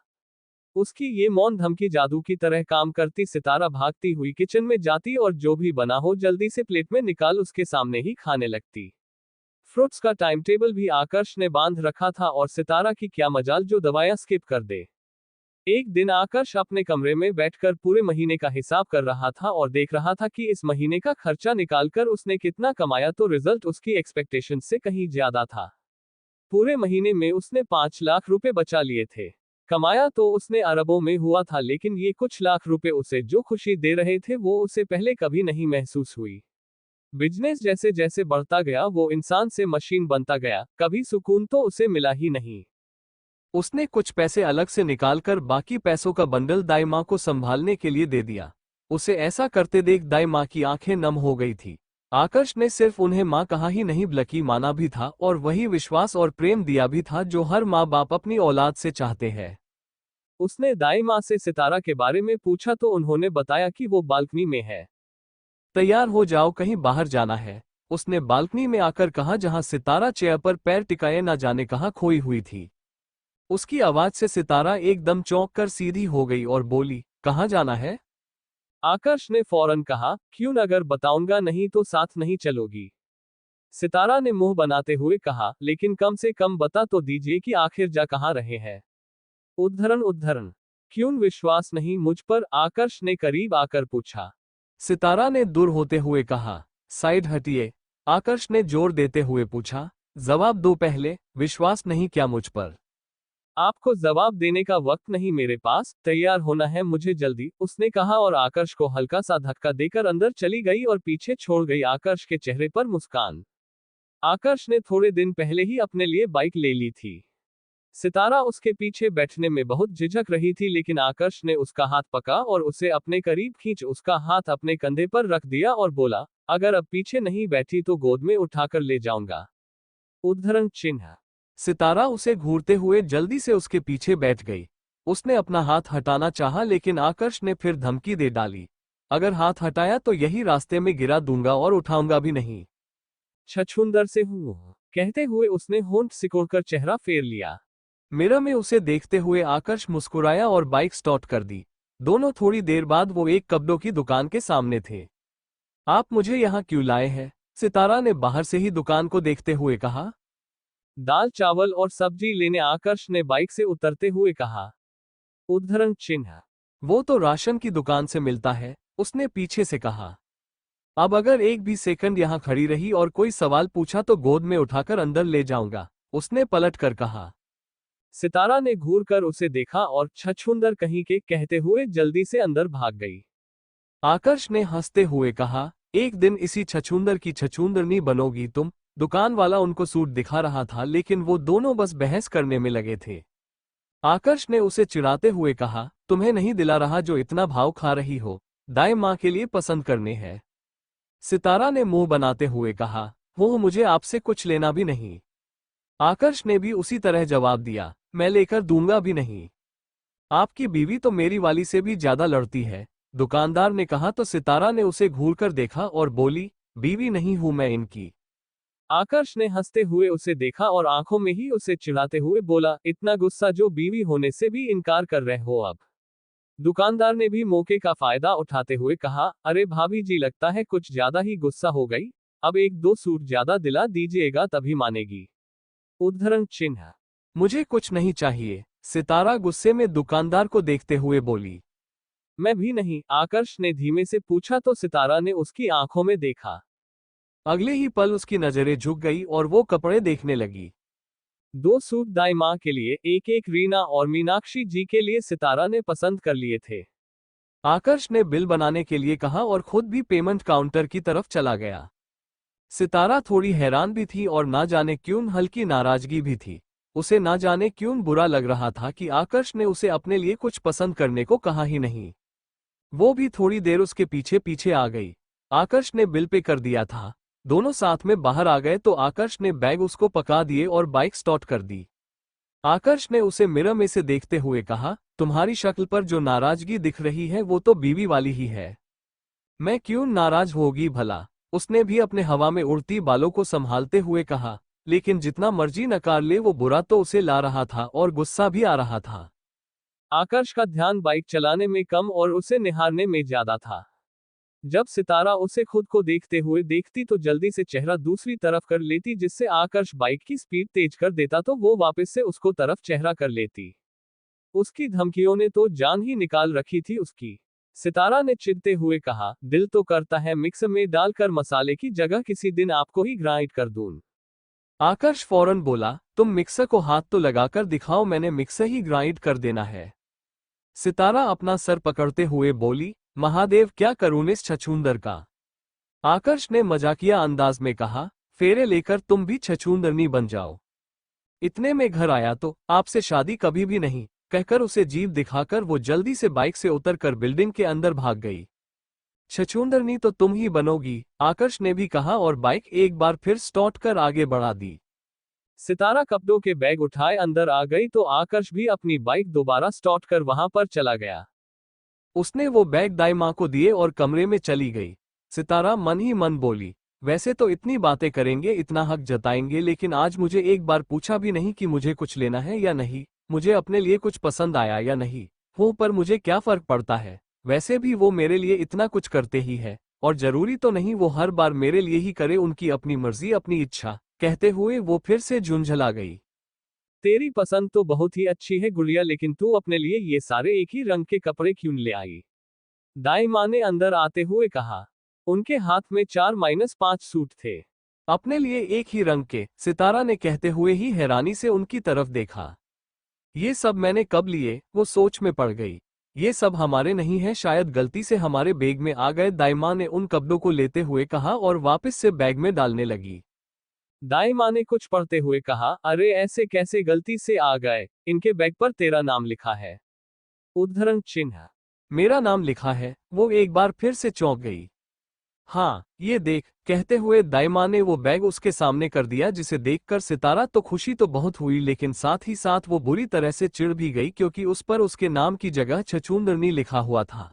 उसकी ये मौन धमकी जादू की तरह काम करती। सितारा भागती हुई किचन में जाती और जो भी बना हो जल्दी से प्लेट में निकाल उसके सामने ही खाने लगती। फ्रूट्स का टाइम टेबल भी आकर्ष ने बांध रखा था और सितारा की क्या मजाल जो दवाइयां स्किप कर दे। एक दिन आकर्ष अपने कमरे में बैठकर पूरे महीने का हिसाब कर रहा था और देख रहा था कि इस महीने का खर्चा निकालकर उसने कितना कमाया, तो रिजल्ट उसकी एक्सपेक्टेशन से कहीं ज्यादा था। पूरे महीने में उसने 5 लाख रुपए बचा लिए थे। कमाया तो उसने अरबों में हुआ था, लेकिन ये कुछ लाख रुपए उसे जो खुशी दे रहे थे वो उसे पहले कभी नहीं महसूस हुई। बिजनेस जैसे जैसे बढ़ता गया वो इंसान से मशीन बनता गया, कभी सुकून तो उसे मिला ही नहीं। उसने कुछ पैसे अलग से निकालकर बाकी पैसों का बंडल दाई माँ को संभालने के लिए दे दिया। उसे ऐसा करते देख दाई माँ की आंखें नम हो गई थी। आकर्ष ने सिर्फ उन्हें माँ कहा ही नहीं बल्कि माना भी था और वही विश्वास और प्रेम दिया भी था जो हर माँ बाप अपनी औलाद से चाहते हैं। उसने दाई माँ से सितारा के बारे में पूछा तो उन्होंने बताया कि वो बालकनी में है। तैयार हो जाओ, कहीं बाहर जाना है, उसने बालकनी में आकर कहा, जहां सितारा चेयर पर पैर टिकाए ना जाने कहाँ खोई हुई थी। उसकी आवाज से सितारा एकदम चौंक कर सीधी हो गई और बोली, कहाँ जाना है? आकर्ष ने फौरन कहा, क्यों, अगर बताऊंगा नहीं तो साथ नहीं चलोगी? सितारा ने मुंह बनाते हुए कहा, लेकिन कम से कम बता तो दीजिए कि आखिर जा कहाँ रहे हैं। उद्धरण उद्धरण क्यों विश्वास नहीं मुझ पर? आकर्ष ने करीब आकर पूछा। सितारा ने दूर होते हुए कहा, साइड हटिए। आकर्ष ने जोर देते हुए पूछा, जवाब दो पहले, विश्वास नहीं क्या मुझ पर? आपको जवाब देने का वक्त नहीं मेरे पास, तैयार होना है मुझे जल्दी, उसने कहा और आकर्ष को हल्का सा धक्का देकर अंदर चली गई और पीछे छोड़ गई आकर्ष के चेहरे पर मुस्कान। आकर्ष ने थोड़े दिन पहले ही अपने लिए बाइक ले ली थी। सितारा उसके पीछे बैठने में बहुत झिझक रही थी, लेकिन आकर्ष ने उसका हाथ पकड़ा और उसे अपने करीब खींच उसका हाथ अपने कंधे पर रख दिया और बोला, अगर अब पीछे नहीं बैठी तो गोद में उठाकर ले जाऊंगा। उद्धरण चिन्ह सितारा उसे घूरते हुए जल्दी से उसके पीछे बैठ गई। उसने अपना हाथ हटाना चाहा, लेकिन आकर्ष ने फिर धमकी दे डाली, अगर हाथ हटाया तो यही रास्ते में गिरा दूंगा और उठाऊंगा भी नहीं। छछूंदर से हूं, कहते हुए उसने होंठ सिकोड़कर चेहरा फेर लिया। मिरर में उसे देखते हुए आकर्ष मुस्कुराया और बाइक स्टार्ट कर दी। दोनों थोड़ी देर बाद वो एक कपड़ों की दुकान के सामने थे। आप मुझे यहाँ क्यों लाए हैं? सितारा ने बाहर से ही दुकान को देखते हुए कहा। दाल चावल और सब्जी लेने, आकर्ष ने बाइक से उतरते हुए कहा। उद्धरण चिन्ह वो तो राशन की दुकान से मिलता है, उसने पीछे से कहा। अब अगर एक भी सेकंड यहाँ खड़ी रही और कोई सवाल पूछा तो गोद में उठाकर अंदर ले जाऊंगा, उसने पलट कर कहा। सितारा ने घूर कर उसे देखा और छछूंदर कहीं के कहते हुए जल्दी से अंदर भाग गई। आकर्ष ने हंसते हुए कहा, एक दिन इसी छछूंदर की छछूंदरनी बनोगी तुम। दुकान वाला उनको सूट दिखा रहा था, लेकिन वो दोनों बस बहस करने में लगे थे। आकर्ष ने उसे चिढ़ाते हुए कहा, तुम्हें नहीं दिला रहा जो इतना भाव खा रही हो, दाई माँ के लिए पसंद करने हैं। सितारा ने मुंह बनाते हुए कहा, वो मुझे आपसे कुछ लेना भी नहीं। आकर्ष ने भी उसी तरह जवाब दिया, मैं लेकर दूंगा भी नहीं। आपकी बीवी तो मेरी वाली से भी ज्यादा लड़ती है, दुकानदार ने कहा तो सितारा ने उसे घूरकर देखा और बोली, बीवी नहीं हूं मैं इनकी। आकर्ष ने हंसते हुए उसे देखा और आंखों में ही उसे चिढ़ाते हुए बोला, इतना गुस्सा जो बीवी होने से भी इनकार कर रहे हो अब? दुकानदार ने भी मौके का फायदा उठाते हुए कहा, अरे भाभी जी, लगता है कुछ ज्यादा ही गुस्सा हो गई, अब एक दो सूट ज्यादा दिला दीजिएगा तभी मानेगी। उद्धरण चिन्ह मुझे कुछ नहीं चाहिए, सितारा गुस्से में दुकानदार को देखते हुए बोली। मैं भी नहीं, आकर्ष ने धीमे से पूछा तो सितारा ने उसकी आंखों में देखा। अगले ही पल उसकी नजरें झुक गई और वो कपड़े देखने लगी। 2 सूट दाई माँ के लिए, एक एक रीना और मीनाक्षी जी के लिए सितारा ने पसंद कर लिए थे। आकर्ष ने बिल बनाने के लिए कहा और खुद भी पेमेंट काउंटर की तरफ चला गया। सितारा थोड़ी हैरान भी थी और ना जाने क्यों हल्की नाराजगी भी थी। उसे ना जाने क्यों बुरा लग रहा था कि आकर्ष ने उसे अपने लिए कुछ पसंद करने को कहा ही नहीं। वो भी थोड़ी देर उसके पीछे पीछे आ गई। आकर्ष ने बिल पे कर दिया था। दोनों साथ में बाहर आ गए तो आकर्ष ने बैग उसको पकड़ा दिए और बाइक स्टार्ट कर दी। आकर्ष ने उसे मिरर में से देखते हुए कहा, तुम्हारी शक्ल पर जो नाराजगी दिख रही है वो तो बीवी वाली ही है। मैं क्यों नाराज होगी भला? उसने भी अपने हवा में उड़ती बालों को संभालते हुए कहा, लेकिन जितना मर्जी नकार ले वो बुरा तो उसे ला रहा था और गुस्सा भी आ रहा था। आकर्ष का ध्यान बाइक चलाने में कम और उसे निहारने में ज्यादा था। जब सितारा उसे खुद को देखते हुए देखती तो जल्दी से चेहरा दूसरी तरफ कर लेती, जिससे आकर्ष बाइक की स्पीड तेज कर देता तो वो वापस से उसको तरफ चेहरा कर लेती। उसकी धमकियों ने तो जान ही निकाल रखी थी उसकी। सितारा ने चिढ़ते हुए कहा, दिल तो करता है मिक्सर में डालकर मसाले की जगह किसी दिन आपको ही ग्राइंड कर दूं। आकर्ष फौरन बोला, तुम मिक्सर को हाथ तो लगाकर दिखाओ, मैंने मिक्सर ही ग्राइंड कर देना है। सितारा अपना सर पकड़ते हुए बोली, महादेव क्या करूं इस छछूंदर का। आकर्ष ने मजाकिया अंदाज में कहा, फेरे लेकर तुम भी छछूंदरनी बन जाओ। इतने में घर आया तो आपसे शादी कभी भी नहीं, कहकर उसे जीभ दिखाकर वो जल्दी से बाइक से उतरकर बिल्डिंग के अंदर भाग गई। छछूंदरनी तो तुम ही बनोगी, आकर्ष ने भी कहा और बाइक एक बार फिर स्टार्ट कर आगे बढ़ा दी। सितारा कपड़ों के बैग उठाए अंदर आ गई तो आकर्ष भी अपनी बाइक दोबारा स्टार्ट कर वहां पर चला गया। उसने वो बैग दाई माँ को दिए और कमरे में चली गई। सितारा मन ही मन बोली, वैसे तो इतनी बातें करेंगे, इतना हक जताएंगे, लेकिन आज मुझे एक बार पूछा भी नहीं कि मुझे कुछ लेना है या नहीं, मुझे अपने लिए कुछ पसंद आया या नहीं, वो पर मुझे क्या फर्क पड़ता है। वैसे भी वो मेरे लिए इतना कुछ करते ही है, और जरूरी तो नहीं वो हर बार मेरे लिए ही करे, उनकी अपनी मर्जी अपनी इच्छा। कहते हुए वो फिर से झुंझला गई। तेरी पसंद तो बहुत ही अच्छी है गुड़िया, लेकिन तू अपने लिए ये सारे एक ही रंग के कपड़े क्यों ले आई। दाई माँ ने अंदर आते हुए कहा। उनके हाथ में 4-5 सूट थे। अपने लिए एक ही रंग के, सितारा ने कहते हुए ही हैरानी से उनकी तरफ देखा। ये सब मैंने कब लिए, वो सोच में पड़ गई। ये सब हमारे नहीं है, शायद गलती से हमारे बैग में आ गए, दाई माँ ने उन कपड़ों को लेते हुए कहा और वापस से बैग में डालने लगी। दाई माँ ने कुछ पढ़ते हुए कहा, अरे ऐसे कैसे गलती से आ गए, इनके बैग पर तेरा नाम लिखा है। उद्धरण चिन्ह। मेरा नाम लिखा है। वो एक बार फिर से चौंक गई। हाँ ये देख, कहते हुए दाई माँ ने वो बैग उसके सामने कर दिया, जिसे देखकर सितारा तो खुशी तो बहुत हुई, लेकिन साथ ही साथ वो बुरी तरह से चिढ़ भी गई, क्योंकि उस पर उसके नाम की जगह छछूंदरनी लिखा हुआ था।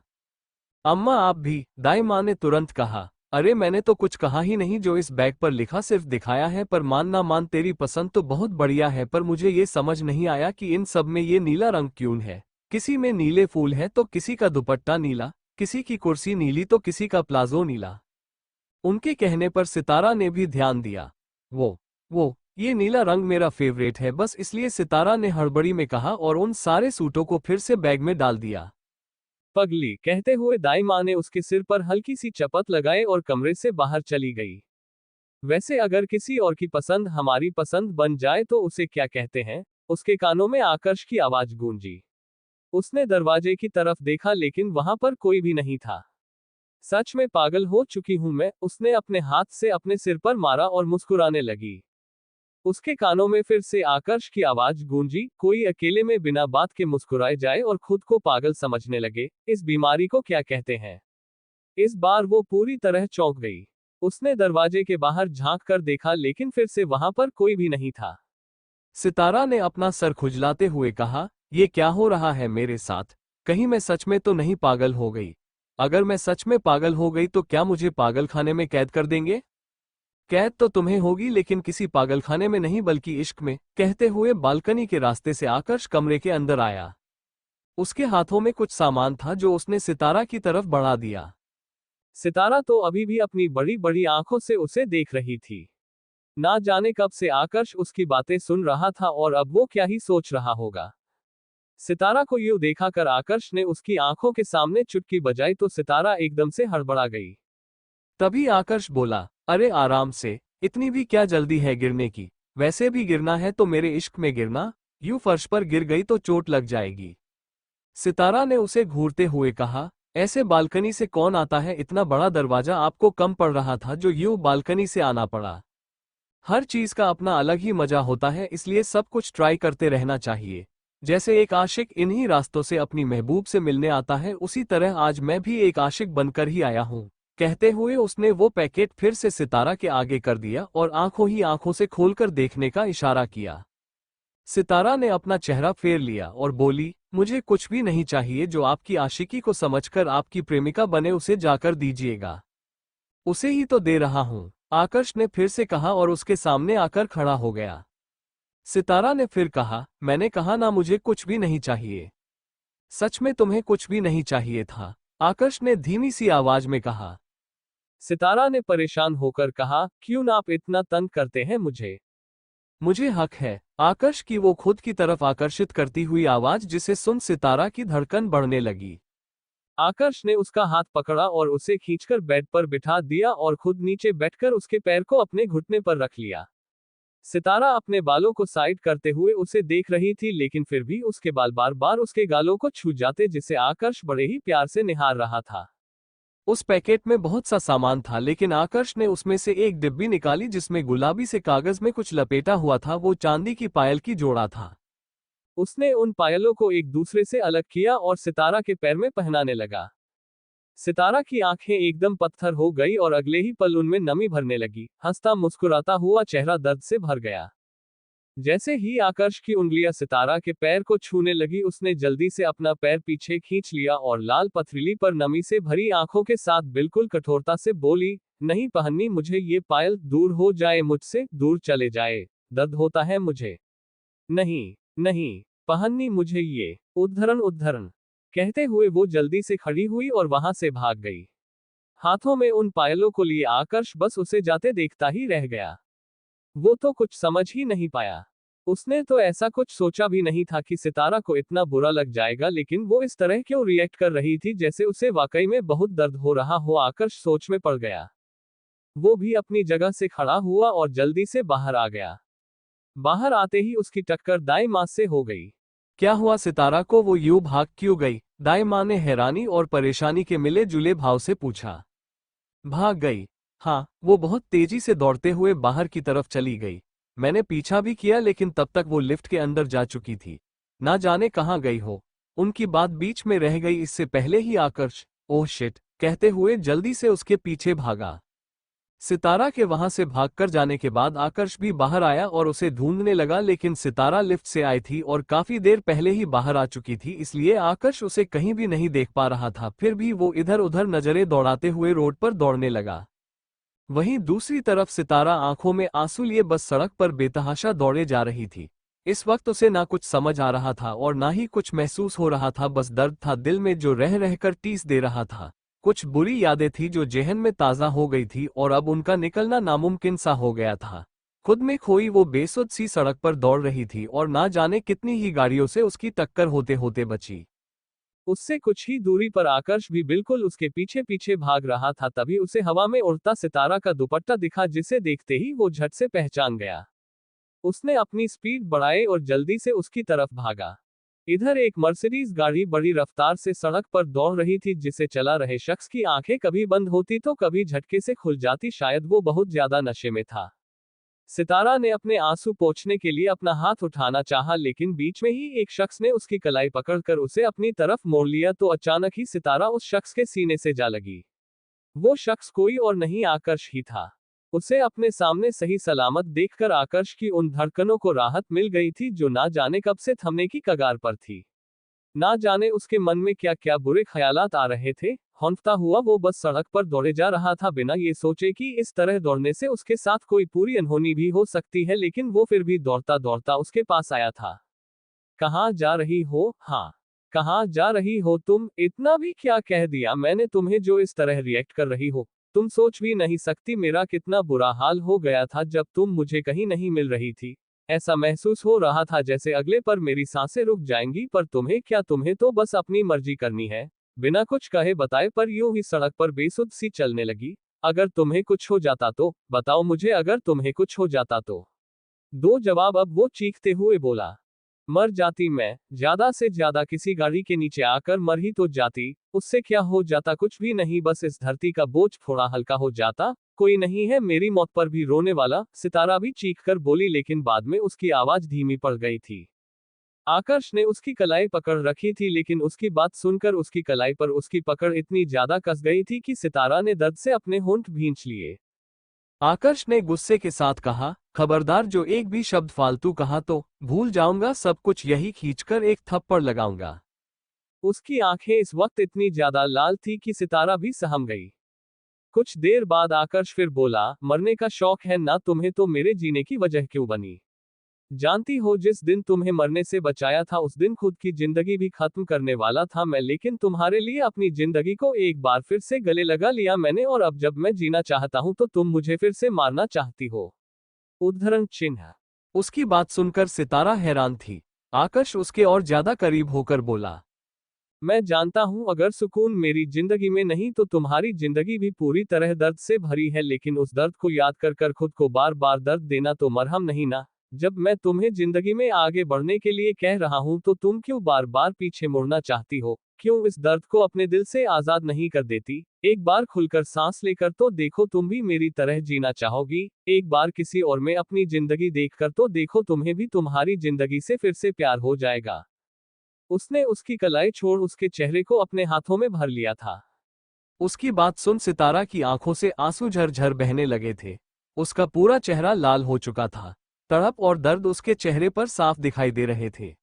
अम्मा आप भी, दाई माँ ने तुरंत कहा। अरे मैंने तो कुछ कहा ही नहीं, जो इस बैग पर लिखा सिर्फ दिखाया है, पर मान ना मान तेरी पसंद तो बहुत बढ़िया है, पर मुझे ये समझ नहीं आया कि इन सब में ये नीला रंग क्यों है। किसी में नीले फूल है तो किसी का दुपट्टा नीला, किसी की कुर्सी नीली तो किसी का प्लाजो नीला। उनके कहने पर सितारा ने भी ध्यान दिया। वो ये नीला रंग मेरा फेवरेट है, बस इसलिए, सितारा ने हड़बड़ी में कहा और उन सारे सूटों को फिर से बैग में डाल दिया। पगली, कहते हुए दाई माँ ने उसके सिर पर हल्की सी चपत लगाए और कमरे से बाहर चली गई। वैसे अगर किसी और की पसंद हमारी पसंद बन जाए तो उसे क्या कहते हैं, उसके कानों में आकर्ष की आवाज गूंजी। उसने दरवाजे की तरफ देखा, लेकिन वहां पर कोई भी नहीं था। सच में पागल हो चुकी हूं मैं, उसने अपने हाथ से अपने सिर पर मारा और मुस्कुराने लगी। उसके कानों में फिर से आकर्ष की आवाज गूंजी, कोई अकेले में बिना बात के मुस्कुराए जाए और खुद को पागल समझने लगे, इस बीमारी को क्या कहते हैं। इस बार वो पूरी तरह चौंक गई। उसने दरवाजे के बाहर झांक कर देखा, लेकिन फिर से वहां पर कोई भी नहीं था। सितारा ने अपना सर खुजलाते हुए कहा, ये क्या हो रहा है मेरे साथ, कहीं मैं सच में तो नहीं पागल हो गई। अगर मैं सच में पागल हो गई तो क्या मुझे पागलखाने में कैद कर देंगे। कैद तो तुम्हें होगी, लेकिन किसी पागलखाने में नहीं, बल्कि इश्क में। कहते हुए बालकनी के रास्ते से आकर्ष कमरे के अंदर आया। उसके हाथों में कुछ सामान था जो उसने सितारा की तरफ बढ़ा दिया। सितारा तो अभी भी अपनी बड़ी बड़ी आंखों से उसे देख रही थी। ना जाने कब से आकर्ष उसकी बातें सुन रहा था और अब वो क्या ही सोच रहा होगा। सितारा को यूं देखा कर आकर्ष ने उसकी आंखों के सामने चुटकी बजाई तो सितारा एकदम से हड़बड़ा गई। तभी आकर्ष बोला, अरे आराम से, इतनी भी क्या जल्दी है गिरने की, वैसे भी गिरना है तो मेरे इश्क में गिरना, यूं फर्श पर गिर गई तो चोट लग जाएगी। सितारा ने उसे घूरते हुए कहा, ऐसे बालकनी से कौन आता है, इतना बड़ा दरवाजा आपको कम पड़ रहा था जो यूं बालकनी से आना पड़ा। हर चीज का अपना अलग ही मजा होता है, इसलिए सब कुछ ट्राई करते रहना चाहिए। जैसे एक आशिक इन्हीं रास्तों से अपनी महबूब से मिलने आता है, उसी तरह आज मैं भी एक आशिक बनकर ही आया हूँ। कहते हुए उसने वो पैकेट फिर से सितारा के आगे कर दिया और आंखों ही आंखों से खोलकर देखने का इशारा किया। सितारा ने अपना चेहरा फेर लिया और बोली, मुझे कुछ भी नहीं चाहिए, जो आपकी आशिकी को समझकर आपकी प्रेमिका बने उसे जाकर दीजिएगा। उसे ही तो दे रहा हूँ, आकर्ष ने फिर से कहा और उसके सामने आकर खड़ा हो गया। सितारा ने फिर कहा, मैंने कहा ना मुझे कुछ भी नहीं चाहिए। सच में तुम्हें कुछ भी नहीं चाहिए था। आकर्ष ने धीमी सी आवाज में कहा। सितारा ने परेशान होकर कहा, क्यों ना आप इतना तंग करते हैं मुझे? मुझे हक है, आकर्ष की वो खुद की तरफ आकर्षित करती हुई आवाज जिसे सुन सितारा की धड़कन बढ़ने लगी। आकर्ष ने उसका हाथ पकड़ा और उसे खींचकर बेड पर बिठा दिया और खुद नीचे बैठकर उसके पैर को अपने घुटने पर रख लिया। सितारा अपने बालों को साइड करते हुए उसे देख रही थी, लेकिन फिर भी उसके बाल बार बार उसके गालों को छू जाते, जिसे आकर्ष बड़े ही प्यार से निहार रहा था। उस पैकेट में बहुत सा सामान था, लेकिन आकर्ष ने उसमें से एक डिब्बी निकाली जिसमें गुलाबी से कागज में कुछ लपेटा हुआ था। वो चांदी की पायल की जोड़ा था। उसने उन पायलों को एक दूसरे से अलग किया और सितारा के पैर में पहनाने लगा। सितारा की आंखें एकदम पत्थर हो गई और अगले ही पल उनमें नमी भरने लगी। हंसता मुस्कुराता हुआ चेहरा दर्द से भर गया। जैसे ही आकर्ष की उंगलियां सितारा के पैर को छूने लगी, उसने जल्दी से अपना पैर पीछे खींच लिया और लाल पथरीली पर नमी से भरी आंखों के साथ बिल्कुल कठोरता से बोली, नहीं पहननी मुझे ये पायल, दूर हो जाए मुझसे, दूर चले जाए, दर्द होता है मुझे। नहीं, नहीं, पहननी मुझे ये। उद्धरण उद्धरण कहते हुए वो जल्दी से खड़ी हुई और वहां से भाग गई। हाथों में उन पायलों को लिए आकर्ष बस उसे जाते देखता ही रह गया। वो तो कुछ समझ ही नहीं पाया। उसने तो ऐसा कुछ सोचा भी नहीं था कि सितारा को इतना बुरा लग जाएगा, लेकिन वो इस तरह क्यों रिएक्ट कर रही थी जैसे उसे वाकई में बहुत दर्द हो रहा हो। आकर्ष सोच में पड़ गया। वो भी अपनी जगह से खड़ा हुआ और जल्दी से बाहर आ गया। बाहर आते ही उसकी टक्कर दाई माँ से हो गई। क्या हुआ सितारा को वो यूं भाग क्यों गई? दाई माँ ने हैरानी और परेशानी के मिले जुले भाव से पूछा। भाग गई? हाँ, वो बहुत तेजी से दौड़ते हुए बाहर की तरफ चली गई। मैंने पीछा भी किया, लेकिन तब तक वो लिफ्ट के अंदर जा चुकी थी। ना जाने कहाँ गई हो। उनकी बात बीच में रह गई इससे पहले ही आकर्ष ओह शिट कहते हुए जल्दी से उसके पीछे भागा। सितारा के वहां से भागकर जाने के बाद आकर्ष भी बाहर आया और उसे ढूंढने लगा, लेकिन सितारा लिफ्ट से आई थी और काफी देर पहले ही बाहर आ चुकी थी, इसलिए आकर्ष उसे कहीं भी नहीं देख पा रहा था। फिर भी वो इधर उधर नजरें दौड़ाते हुए रोड पर दौड़ने लगा। वहीं दूसरी तरफ सितारा आंखों में आंसू लिए बस सड़क पर बेतहाशा दौड़े जा रही थी। इस वक्त उसे ना कुछ समझ आ रहा था और ना ही कुछ महसूस हो रहा था, बस दर्द था दिल में जो रह रहकर टीस दे रहा था। कुछ बुरी यादें थी जो जेहन में ताज़ा हो गई थी और अब उनका निकलना नामुमकिन सा हो गया था। खुद में खोई वो बेसुध सी सड़क पर दौड़ रही थी और ना जाने कितनी ही गाड़ियों से उसकी टक्कर होते होते बची। उससे कुछ ही दूरी पर आकर्ष भी बिल्कुल उसके पीछे पीछे भाग रहा था। तभी उसे हवा में उड़ता सितारा का दुपट्टा दिखा, जिसे देखते ही वो झट से पहचान गया। उसने अपनी स्पीड बढ़ाई और जल्दी से उसकी तरफ भागा। इधर एक मर्सिडीज गाड़ी बड़ी रफ्तार से सड़क पर दौड़ रही थी, जिसे चला रहे शख्स की आंखें कभी बंद होती तो कभी झटके से खुल जाती, शायद वो बहुत ज्यादा नशे में था। सितारा ने अपने आंसू पोंछने के लिए अपना हाथ उठाना चाहा, लेकिन बीच में ही एक शख्स ने उसकी कलाई पकड़कर उसे अपनी तरफ मोड़ लिया तो अचानक ही सितारा उस शख्स के सीने से जा लगी। वो शख्स कोई और नहीं आकर्ष ही था। उसे अपने सामने सही सलामत देखकर आकर्ष की उन धड़कनों को राहत मिल गई थी जो ना जाने कब से थमने की कगार पर थी। ना जाने उसके मन में क्या क्या बुरे ख्यालात आ रहे थे। हौंकता हुआ वो बस सड़क पर दौड़े जा रहा था, बिना ये सोचे कि इस तरह दौड़ने से उसके साथ कोई पूरी अनहोनी भी हो सकती है, लेकिन वो फिर भी दौड़ता दौड़ता उसके पास आया था। कहाँ जा रही हो? हाँ, कहाँ जा रही हो तुम? इतना भी क्या कह दिया मैंने तुम्हें जो इस तरह रिएक्ट कर रही हो? तुम सोच भी नहीं सकती मेरा कितना बुरा हाल हो गया था जब तुम मुझे कहीं नहीं मिल रही थी। ऐसा महसूस हो रहा था जैसे अगले पर मेरी सांसें रुक जाएंगी, पर तुम्हें क्या, तुम्हें तो बस अपनी मर्जी करनी है। बिना कुछ कहे बताए पर यूं ही सड़क पर बेसुध सी चलने लगी। अगर तुम्हें कुछ हो जाता तो बताओ मुझे, अगर तुम्हें कुछ हो जाता तो। दो जवाब अब वो चीखते हुए बोला। मर जाती मैं, ज्यादा से ज्यादा किसी गाड़ी के नीचे आकर मर ही तो जाती, उससे क्या हो जाता? कुछ भी नहीं, बस इस धरती का बोझ थोड़ा हल्का हो जाता। कोई नहीं है मेरी मौत पर भी रोने वाला, सितारा भी चीख कर बोली, लेकिन बाद में उसकी आवाज धीमी पड़ गई थी। आकर्ष ने उसकी कलाई पकड़ रखी थी, लेकिन उसकी बात सुनकर उसकी कलाई पर उसकी पकड़ इतनी ज्यादा कस गई थी कि सितारा ने दर्द से अपने होंठ भींच लिए। आकर्ष ने गुस्से के साथ कहा, खबरदार जो एक भी शब्द फालतू कहा तो भूल जाऊंगा सब कुछ, यही खींचकर एक थप्पड़ लगाऊंगा। उसकी आंखें इस वक्त इतनी ज्यादा लाल थी कि सितारा भी सहम गई। कुछ देर बाद आकर्ष फिर बोला, मरने का शौक है ना तुम्हें तो मेरे जीने की वजह क्यों बनी? जानती हो, जिस दिन तुम्हें मरने से बचाया था उस दिन खुद की जिंदगी भी खत्म करने वाला था मैं, लेकिन तुम्हारे लिए अपनी जिंदगी को एक बार फिर से गले लगा लिया मैंने, और अब जब मैं जीना चाहता हूं तो तुम मुझे फिर से मारना चाहती हो। उद्धरण चिन्ह। उसकी बात सुनकर सितारा हैरान थी। आकर्ष उसके और ज्यादा करीब होकर बोला, मैं जानता हूं अगर सुकून मेरी जिंदगी में नहीं तो तुम्हारी जिंदगी भी पूरी तरह दर्द से भरी है, लेकिन उस दर्द को याद कर कर खुद को बार बार दर्द देना तो मरहम नहीं ना। जब मैं तुम्हें जिंदगी में आगे बढ़ने के लिए कह रहा हूं तो तुम क्यों बार बार पीछे मुड़ना चाहती हो? क्यों इस दर्द को अपने दिल से आजाद नहीं कर देती? एक बार खुलकर सांस लेकर तो देखो, तुम भी मेरी तरह जीना चाहोगी। एक बार किसी और में अपनी जिंदगी देखकर तो देखो, तुम्हें भी तुम्हारी जिंदगी से फिर से प्यार हो जाएगा। उसने उसकी कलाई छोड़ उसके चेहरे को अपने हाथों में भर लिया था। उसकी बात सुन सितारा की आंखों से आंसू झरझर बहने लगे थे। उसका पूरा चेहरा लाल हो चुका था। तड़प और दर्द उसके चेहरे पर साफ दिखाई दे रहे थे।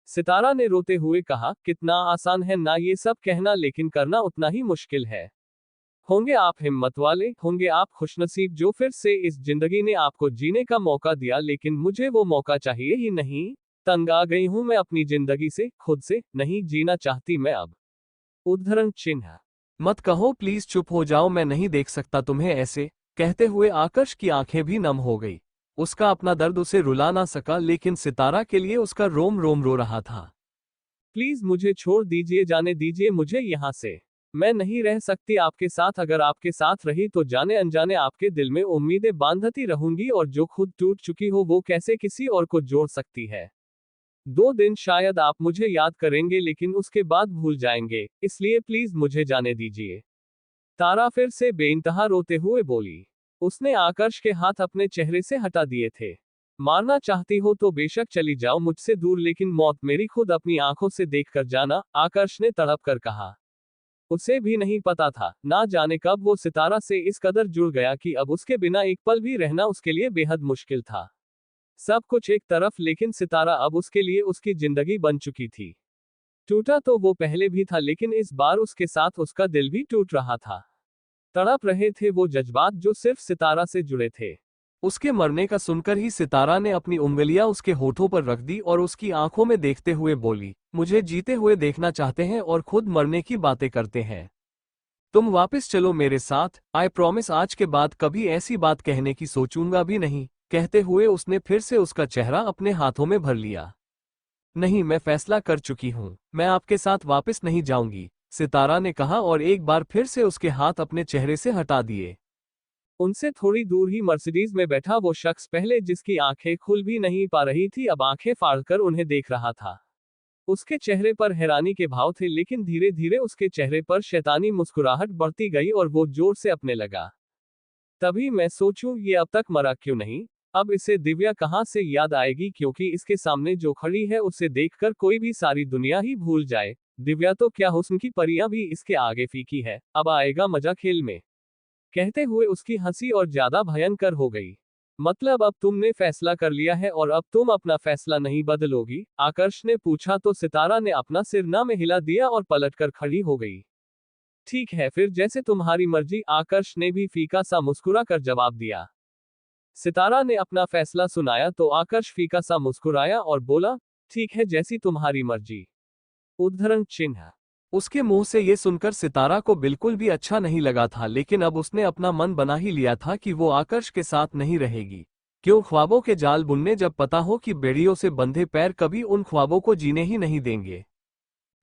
सितारा ने रोते हुए कहा, कितना आसान है ना ये सब कहना, लेकिन करना उतना ही मुश्किल है। होंगे आप हिम्मत वाले, होंगे आप खुशनसीब जो फिर से इस जिंदगी ने आपको जीने का मौका दिया, लेकिन मुझे वो मौका चाहिए ही नहीं। तंग आ गई हूं मैं अपनी जिंदगी से, खुद से नहीं जीना चाहती मैं अब। उद्धरण चिन्ह। मत कहो प्लीज, चुप हो जाओ, मैं नहीं देख सकता तुम्हें ऐसे। कहते हुए आकर्ष की आंखें भी नम हो गई। उसका अपना दर्द उसे रुला ना सका, लेकिन सितारा के लिए उसका रोम रोम रो रहा था। प्लीज मुझे छोड़ दीजिए, जाने दीजिए मुझे यहाँ से। मैं नहीं रह सकती आपके साथ। अगर आपके साथ रही तो जाने अनजाने आपके दिल में उम्मीदें बांधती रहूंगी, और जो खुद टूट चुकी हो वो कैसे किसी और को जोड़ सकती है। 2 दिन शायद आप मुझे याद करेंगे, लेकिन उसके बाद भूल जाएंगे, इसलिए प्लीज मुझे जाने दीजिए। तारा फिर से बेइंतहा रोते हुए बोली। उसने आकर्ष के हाथ अपने चेहरे से हटा दिए थे। मारना चाहती हो तो बेशक चली जाओ मुझसे दूर, लेकिन मौत मेरी खुद अपनी आंखों से देखकर जाना, आकर्ष ने तड़प कर कहा। उसे भी नहीं पता था, ना जाने कब वो सितारा से इस कदर जुड़ गया कि अब उसके बिना एक पल भी रहना उसके लिए बेहद मुश्किल था। सब कुछ एक तरफ, लेकिन सितारा अब उसके लिए उसकी जिंदगी बन चुकी थी। टूटा तो वो पहले भी था, लेकिन इस बार उसके साथ उसका दिल भी टूट रहा था। तड़प रहे थे वो जज्बात जो सिर्फ सितारा से जुड़े थे। उसके मरने का सुनकर ही सितारा ने अपनी उंगलियां उसके होठों पर रख दी और उसकी आंखों में देखते हुए बोली, मुझे जीते हुए देखना चाहते हैं और खुद मरने की बातें करते हैं? तुम वापस चलो मेरे साथ। आई प्रॉमिस आज के बाद कभी ऐसी बात कहने की सोचूंगा भी नहीं। कहते हुए उसने फिर से उसका चेहरा अपने हाथों में भर लिया। नहीं, मैं फैसला कर चुकी हूँ, मैं आपके साथ वापस नहीं जाऊंगी, सितारा ने कहा और एक बार फिर से उसके हाथ अपने चेहरे से हटा दिए। उनसे थोड़ी दूर ही मर्सिडीज में बैठा वो शख्स, पहले जिसकी आंखें खुल भी नहीं पा रही थी, अब आंखें फाड़कर उन्हें देख रहा था। उसके चेहरे पर हैरानी के भाव थे, लेकिन धीरे धीरे उसके चेहरे पर शैतानी मुस्कुराहट बढ़ती गई और वो जोर से अपने लगा। तभी मैं सोचूं, ये अब तक मरा क्यों नहीं? अब इसे दिव्या कहां से याद आएगी, क्योंकि इसके सामने जो खड़ी है उसे देखकर कोई भी सारी दुनिया ही भूल जाए। दिव्या तो क्या, हुस्न की परियां भी इसके आगे फीकी है। अब आएगा मजा खेल में। कहते हुए उसकी हंसी और ज्यादा भयंकर हो गई। मतलब अब तुमने फैसला कर लिया है और अब तुम अपना फैसला नहीं बदलोगी? आकर्ष ने पूछा तो सितारा ने अपना सिर ना में हिला दिया और पलटकर खड़ी हो गई। ठीक है फिर, जैसे तुम्हारी मर्जी, आकर्ष ने भी फीका सा मुस्कुरा कर जवाब दिया। सितारा ने अपना फैसला सुनाया तो आकर्ष फीका सा मुस्कुराया और बोला, ठीक है जैसी तुम्हारी मर्जी। उद्धरण चिन्ह। उसके मुंह से ये सुनकर सितारा को बिल्कुल भी अच्छा नहीं लगा था, लेकिन अब उसने अपना मन बना ही लिया था कि वो आकर्ष के साथ नहीं रहेगी। क्यों ख्वाबों के जाल बुनने जब पता हो कि बेड़ियों से बंधे पैर कभी उन ख्वाबों को जीने ही नहीं देंगे।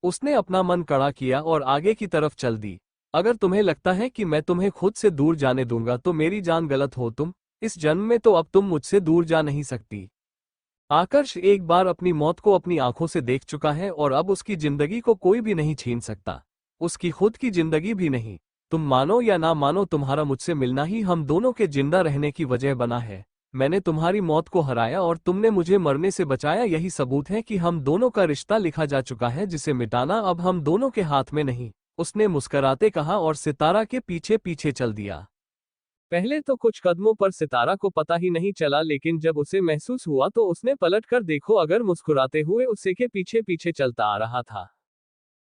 उसने अपना मन कड़ा किया और आगे की तरफ चल दी। अगर तुम्हें लगता है कि मैं तुम्हें खुद से दूर जाने दूंगा तो मेरी जान गलत हो तुम। इस जन्म में तो अब तुम मुझसे दूर जा नहीं सकती। आकर्ष एक बार अपनी मौत को अपनी आंखों से देख चुका है और अब उसकी जिंदगी को कोई भी नहीं छीन सकता, उसकी खुद की जिंदगी भी नहीं। तुम मानो या ना मानो, तुम्हारा मुझसे मिलना ही हम दोनों के जिंदा रहने की वजह बना है। मैंने तुम्हारी मौत को हराया और तुमने मुझे मरने से बचाया, यही सबूत है कि हम दोनों का रिश्ता लिखा जा चुका है, जिसे मिटाना अब हम दोनों के हाथ में नहीं। उसने मुस्कराते कहा और सितारा के पीछे पीछे चल दिया। पहले तो कुछ कदमों पर सितारा को पता ही नहीं चला, लेकिन जब उसे महसूस हुआ तो उसने पलट कर देखो, अगर मुस्कुराते हुए उसे के पीछे पीछे चलता आ रहा था।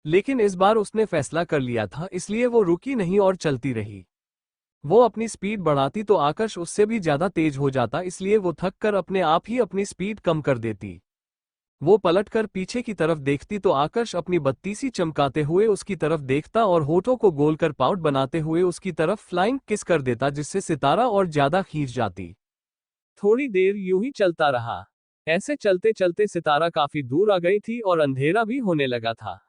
लेकिन इस बार उसने फैसला कर लिया था, इसलिए वो रुकी नहीं और चलती रही। वो अपनी स्पीड बढ़ाती तो आकर्ष उससे भी ज्यादा तेज हो जाता, इसलिए वो थक कर अपने आप ही अपनी स्पीड कम कर देती। वो पलटकर पीछे की तरफ देखती तो आकर्ष अपनी बत्ती सी चमकाते हुए उसकी तरफ देखता और होठों को गोल कर पाउट बनाते हुए उसकी तरफ फ्लाइंग किस कर देता, जिससे सितारा और ज्यादा खींच जाती। थोड़ी देर यूं ही चलता रहा। ऐसे चलते चलते सितारा काफी दूर आ गई थी और अंधेरा भी होने लगा था।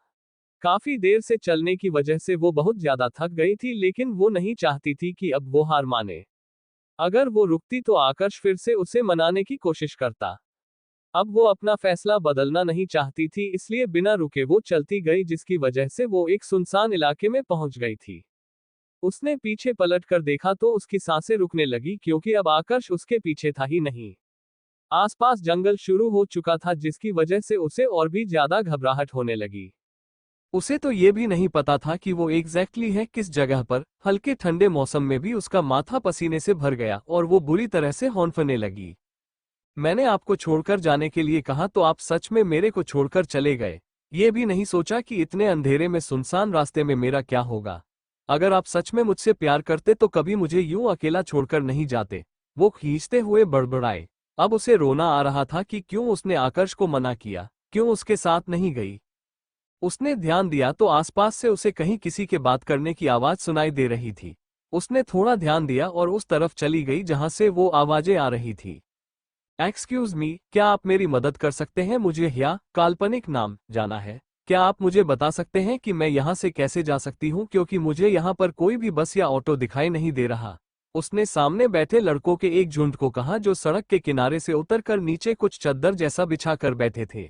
काफी देर से चलने की वजह से वो बहुत ज्यादा थक गई थी, लेकिन वो नहीं चाहती थी कि अब वो हार माने। अगर वो रुकती तो आकर्ष फिर से उसे मनाने की कोशिश करता। अब वो अपना फैसला बदलना नहीं चाहती थी, इसलिए बिना रुके वो चलती गई, जिसकी वजह से वो एक सुनसान इलाके में पहुंच गई थी। उसने पीछे पलट कर देखा तो उसकी सांसें रुकने लगी, क्योंकि अब आकर्ष उसके पीछे था ही नहीं। आसपास जंगल शुरू हो चुका था, जिसकी वजह से उसे और भी ज्यादा घबराहट होने लगी। उसे तो ये भी नहीं पता था कि वो एग्जैक्टली है किस जगह पर। हल्के ठंडे मौसम में भी उसका माथा पसीने से भर गया और वो बुरी तरह से हौंफने लगी। मैंने आपको छोड़कर जाने के लिए कहा तो आप सच में मेरे को छोड़कर चले गए। ये भी नहीं सोचा कि इतने अंधेरे में सुनसान रास्ते में मेरा क्या होगा। अगर आप सच में मुझसे प्यार करते तो कभी मुझे यूं अकेला छोड़कर नहीं जाते। वो खींचते हुए बड़बड़ाए। अब उसे रोना आ रहा था कि क्यों उसने आकर्ष को मना किया, क्यों उसके साथ नहीं गई। उसने ध्यान दिया तो आसपास से उसे कहीं किसी के बात करने की आवाज सुनाई दे रही थी। उसने थोड़ा ध्यान दिया और उस तरफ चली गई जहां से वो आवाजें आ रही थी। एक्सक्यूज मी, क्या आप मेरी मदद कर सकते हैं? मुझे यहाँ काल्पनिक नाम जाना है। क्या आप मुझे बता सकते हैं कि मैं यहाँ से कैसे जा सकती हूँ, क्योंकि मुझे यहाँ पर कोई भी बस या ऑटो दिखाई नहीं दे रहा। उसने सामने बैठे लड़कों के एक झुंड को कहा, जो सड़क के किनारे से उतरकर नीचे कुछ चद्दर जैसा बिछा कर बैठे थे।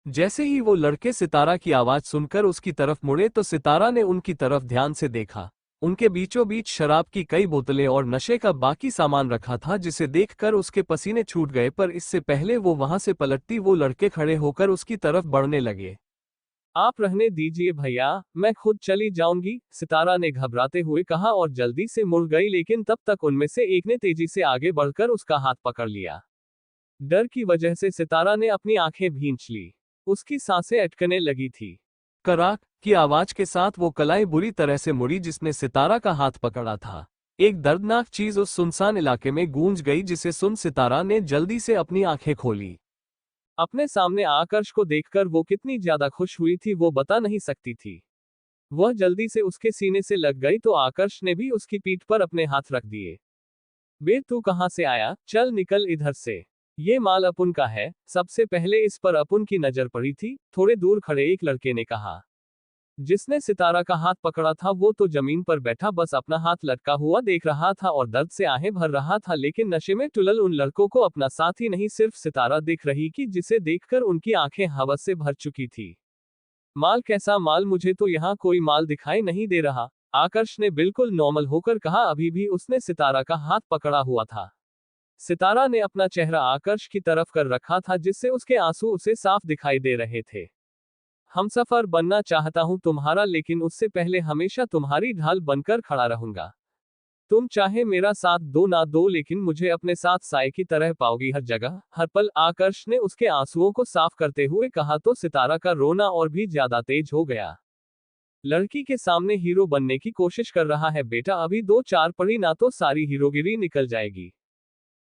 जैसे ही वो लड़के सितारा की आवाज सुनकर उसकी तरफ मुड़े तो सितारा ने उनकी तरफ ध्यान से देखा। उनके बीचों बीच शराब की कई बोतलें और नशे का बाकी सामान रखा था, जिसे देखकर उसके पसीने छूट गए। पर इससे पहले वो वहां से पलटती, वो लड़के खड़े होकर उसकी तरफ बढ़ने लगे। आप रहने दीजिए भैया, मैं खुद चली जाऊंगी, सितारा ने घबराते हुए कहा और जल्दी से मुड़ गई, लेकिन तब तक उनमें से एक ने तेजी से आगे बढ़कर उसका हाथ पकड़ लिया। डर की वजह से सितारा ने अपनी आंखें भींच ली। उसकी सांसें अटकने लगी थी। कराक की आवाज के साथ वो कलाई बुरी तरह से मुड़ी जिसने सितारा का हाथ पकड़ा था। एक दर्दनाक चीज उस सुनसान इलाके में गूंज गई, जिसे सुन सितारा ने जल्दी से अपनी आंखें खोली। अपने सामने आकर्ष को देखकर वो कितनी ज्यादा खुश हुई थी, वो बता नहीं सकती थी। वह जल्दी से उसके सीने से लग गई तो आकर्ष ने भी उसकी पीठ पर अपने हाथ रख दिए। बे तू कहां से आया, चल निकल इधर से। ये माल अपुन का है। सबसे पहले इस पर अपुन की नजर पड़ी थी। थोड़े दूर खड़े एक लड़के ने कहा। जिसने सितारा का हाथ पकड़ा था वो तो जमीन पर बैठा बस अपना हाथ लटका हुआ देख रहा था और दर्द से आहें भर रहा था, लेकिन नशे में टुलल उन लड़कों को अपना साथी नहीं सिर्फ सितारा दिख रही कि जिसे देखकर उनकी आंखें हवस से भर चुकी थी। माल? कैसा माल? मुझे तो यहाँ कोई माल दिखाई नहीं दे रहा, आकर्ष ने बिल्कुल नॉर्मल होकर कहा। अभी भी उसने सितारा का हाथ पकड़ा हुआ था। सितारा ने अपना चेहरा आकर्ष की तरफ कर रखा था, जिससे उसके आंसू उसे साफ दिखाई दे रहे थे। हमसफर बनना चाहता हूं तुम्हारा, लेकिन उससे पहले हमेशा तुम्हारी ढाल बनकर खड़ा रहूंगा। तुम चाहे मेरा साथ दो ना दो, लेकिन मुझे अपने साथ साए की तरह पाओगी हर जगह, हर पल, आकर्ष ने उसके आंसुओं को साफ करते हुए कहा तो सितारा का रोना और भी ज्यादा तेज हो गया। लड़की के सामने हीरो बनने की कोशिश कर रहा है बेटा, अभी 2-4 पढ़ी ना तो सारी हीरोगिरी निकल जाएगी।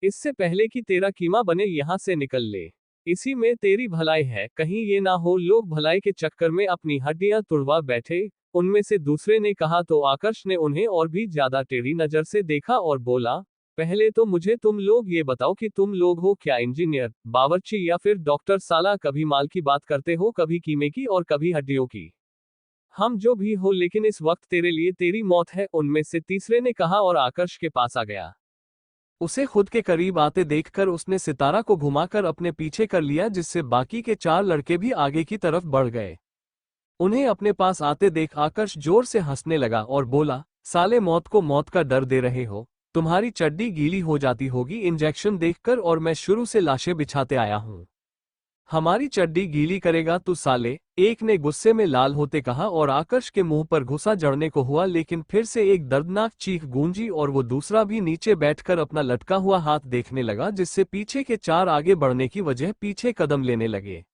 इससे पहले कि तेरा कीमा बने यहां से निकल ले। इसी में तेरी भलाई है, कहीं ये ना हो लोग भलाई के चक्कर में अपनी हड्डियां तुड़वा बैठे, उनमें से दूसरे ने कहा तो आकर्ष ने उन्हें और भी ज्यादा टेढ़ी नजर से देखा और बोला, पहले तो मुझे तुम लोग ये बताओ कि तुम लोग हो क्या इंजीनियर, बावर्ची या फिर डॉक्टर? साला कभी माल की बात करते हो, कभी कीमे की और कभी हड्डियों की। हम जो भी हो, लेकिन इस वक्त तेरे लिए तेरी मौत है, उनमें से तीसरे ने कहा और आकर्ष के पास आ गया। उसे खुद के करीब आते देखकर उसने सितारा को घुमाकर अपने पीछे कर लिया, जिससे बाकी के 4 लड़के भी आगे की तरफ बढ़ गए। उन्हें अपने पास आते देख आकर्ष जोर से हंसने लगा और बोला, साले मौत को मौत का डर दे रहे हो? तुम्हारी चड्डी गीली हो जाती होगी इंजेक्शन देखकर, और मैं शुरू से लाशें बिछाते आया हूं। हमारी चड्डी गीली करेगा तू साले? एक ने गुस्से में लाल होते कहा और आकर्ष के मुंह पर घुसा जड़ने को हुआ, लेकिन फिर से एक दर्दनाक चीख गूंजी और वो दूसरा भी नीचे बैठकर अपना लटका हुआ हाथ देखने लगा, जिससे पीछे के 4 आगे बढ़ने की वजह पीछे कदम लेने लगे।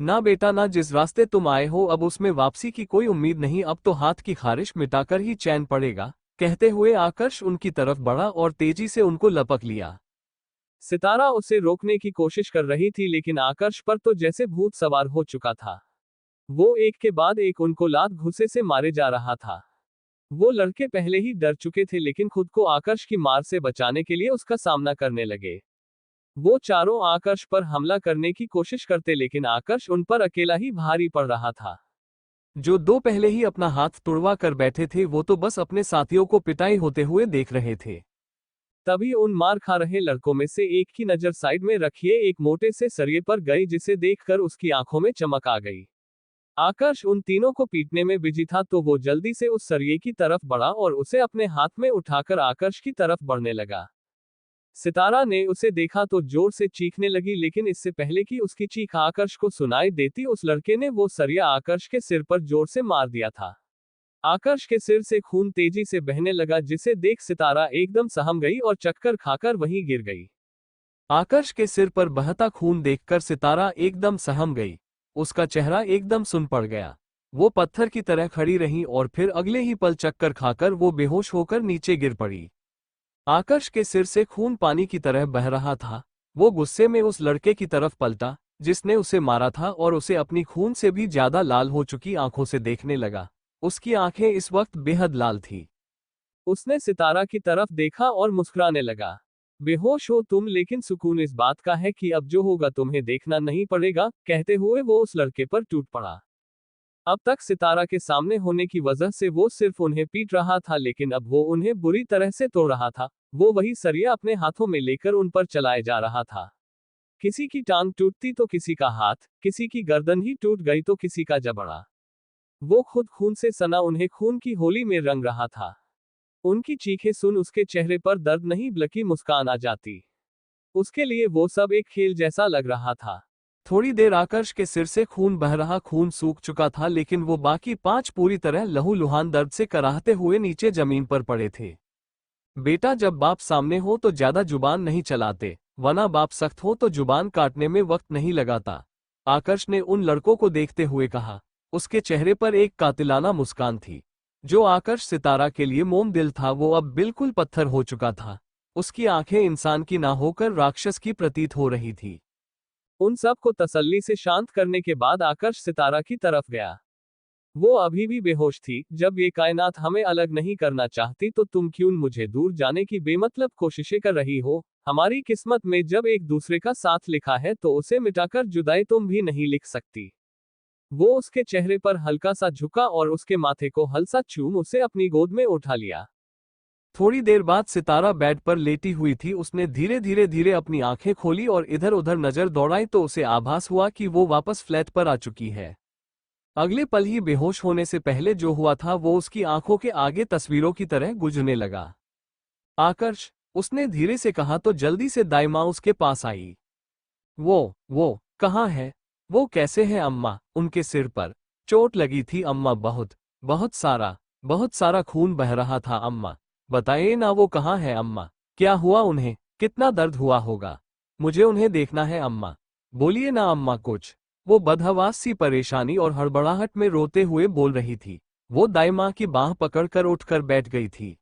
ना बेटा ना, जिस रास्ते तुम आए हो अब उसमें वापसी की कोई उम्मीद नहीं, अब तो हाथ की खारिश मिटाकर ही चैन पड़ेगा। कहते हुए आकर्ष उनकी तरफ बढ़ा और तेजी से उनको लपक लिया। सितारा उसे रोकने की कोशिश कर रही थी लेकिन आकर्ष पर तो जैसे भूत सवार हो चुका था। वो एक के बाद एक उनको लात घुसे से मारे जा रहा था। वो लड़के पहले ही डर चुके थे लेकिन खुद को आकर्ष की मार से बचाने के लिए उसका सामना करने लगे। वो चारों आकर्ष पर हमला करने की कोशिश करते लेकिन आकर्ष उन पर अकेला ही भारी पड़ रहा था। जो दो पहले ही अपना हाथ तुड़वा कर बैठे थे वो तो बस अपने साथियों को पिटाई होते हुए देख रहे थे। तभी उन मार खा रहे लड़कों में से एक की नजर साइड में रखिए एक मोटे से सरिये पर गई जिसे देखकर उसकी आंखों में चमक आ गई। आकर्ष उन तीनों को पीटने में बिजी था तो वो जल्दी से उस सरिये की तरफ बढ़ा और उसे अपने हाथ में उठाकर आकर्ष की तरफ बढ़ने लगा। सितारा ने उसे देखा तो जोर से चीखने लगी लेकिन इससे पहले कि उसकी चीख आकर्ष को सुनाई देती उस लड़के ने वो सरिया आकर्ष के सिर पर जोर से मार दिया था। आकर्ष के सिर से खून तेजी से बहने लगा जिसे देख सितारा एकदम सहम गई और चक्कर खाकर वहीं गिर गई। आकर्ष के सिर पर बहता खून देखकर सितारा एकदम सहम गई। उसका चेहरा एकदम सुन पड़ गया। वो पत्थर की तरह खड़ी रही और फिर अगले ही पल चक्कर खाकर वो बेहोश होकर नीचे गिर पड़ी। आकर्ष के सिर से खून पानी की तरह बह रहा था। वो गुस्से में उस लड़के की तरफ पलटा जिसने उसे मारा था और उसे अपनी खून से भी ज्यादा लाल हो चुकी आंखों से देखने लगा। उसकी आंखें इस वक्त बेहद लाल थी। उसने सितारा की तरफ देखा और मुस्कुराने लगा। बेहोश हो तुम लेकिन सुकून इस बात का है कि अब जो होगा तुम्हें देखना नहीं पड़ेगा, कहते हुए वो उस लड़के पर टूट पड़ा। अब तक सितारा के सामने होने की वजह से वो सिर्फ उन्हें पीट रहा था लेकिन अब वो उन्हें बुरी तरह से तोड़ रहा था। वो वही सरिया अपने हाथों में लेकर उन पर चलाए जा रहा था। किसी की टांग टूटती तो किसी का हाथ, किसी की गर्दन ही टूट गई तो किसी का जबड़ा। वो खुद खून से सना उन्हें खून की होली में रंग रहा था। उनकी चीखें सुन उसके चेहरे पर दर्द नहीं बल्कि मुस्कान आ जाती। उसके लिए वो सब एक खेल जैसा लग रहा था। थोड़ी देर आकर्ष के सिर से खून बह रहा खून सूख चुका था लेकिन वो बाकी 5 पूरी तरह लहूलुहान दर्द से कराहते हुए नीचे जमीन पर पड़े थे। बेटा जब बाप सामने हो तो ज्यादा जुबान नहीं चलाते, वरना बाप सख्त हो तो जुबान काटने में वक्त नहीं लगाता, आकर्ष ने उन लड़कों को देखते हुए कहा। उसके चेहरे पर एक कातिलाना मुस्कान थी। जो आकर्ष सितारा के लिए मोम दिल था वो अब बिल्कुल पत्थर हो चुका था। उसकी आंखें इंसान की ना होकर राक्षस की प्रतीत हो रही थी। उन सब को तसल्ली से शांत करने के बाद आकर्ष सितारा की तरफ गया। वो अभी भी बेहोश थी। जब ये कायनात हमें अलग नहीं करना चाहती तो तुम क्यों मुझे दूर जाने की बेमतलब कोशिशें कर रही हो? हमारी किस्मत में जब एक दूसरे का साथ लिखा है तो उसे मिटाकर जुदाई तुम भी नहीं लिख सकती। वो उसके चेहरे पर हल्का सा झुका और उसके माथे को हल्का चूम उसे अपनी गोद में उठा लिया। थोड़ी देर बाद सितारा बेड पर लेटी हुई थी। उसने धीरे धीरे अपनी आंखें खोली और इधर उधर नजर दौड़ाई तो उसे आभास हुआ कि वो वापस फ्लैट पर आ चुकी है। अगले पल ही बेहोश होने से पहले जो हुआ था वो उसकी आंखों के आगे तस्वीरों की तरह गुजरने लगा। आकर्ष, उसने धीरे से कहा तो जल्दी से दाई माँ उसके पास आई। वो कहाँ है? वो कैसे है अम्मा? उनके सिर पर चोट लगी थी अम्मा, बहुत सारा खून बह रहा था अम्मा। बताइए ना वो कहाँ है अम्मा? क्या हुआ उन्हें? कितना दर्द हुआ होगा? मुझे उन्हें देखना है अम्मा। बोलिए ना अम्मा कुछ। वो बदहवास सी परेशानी और हड़बड़ाहट में रोते हुए बोल रही थी। वो दाई माँ की बाह पकड़कर उठकर बैठ गई थी।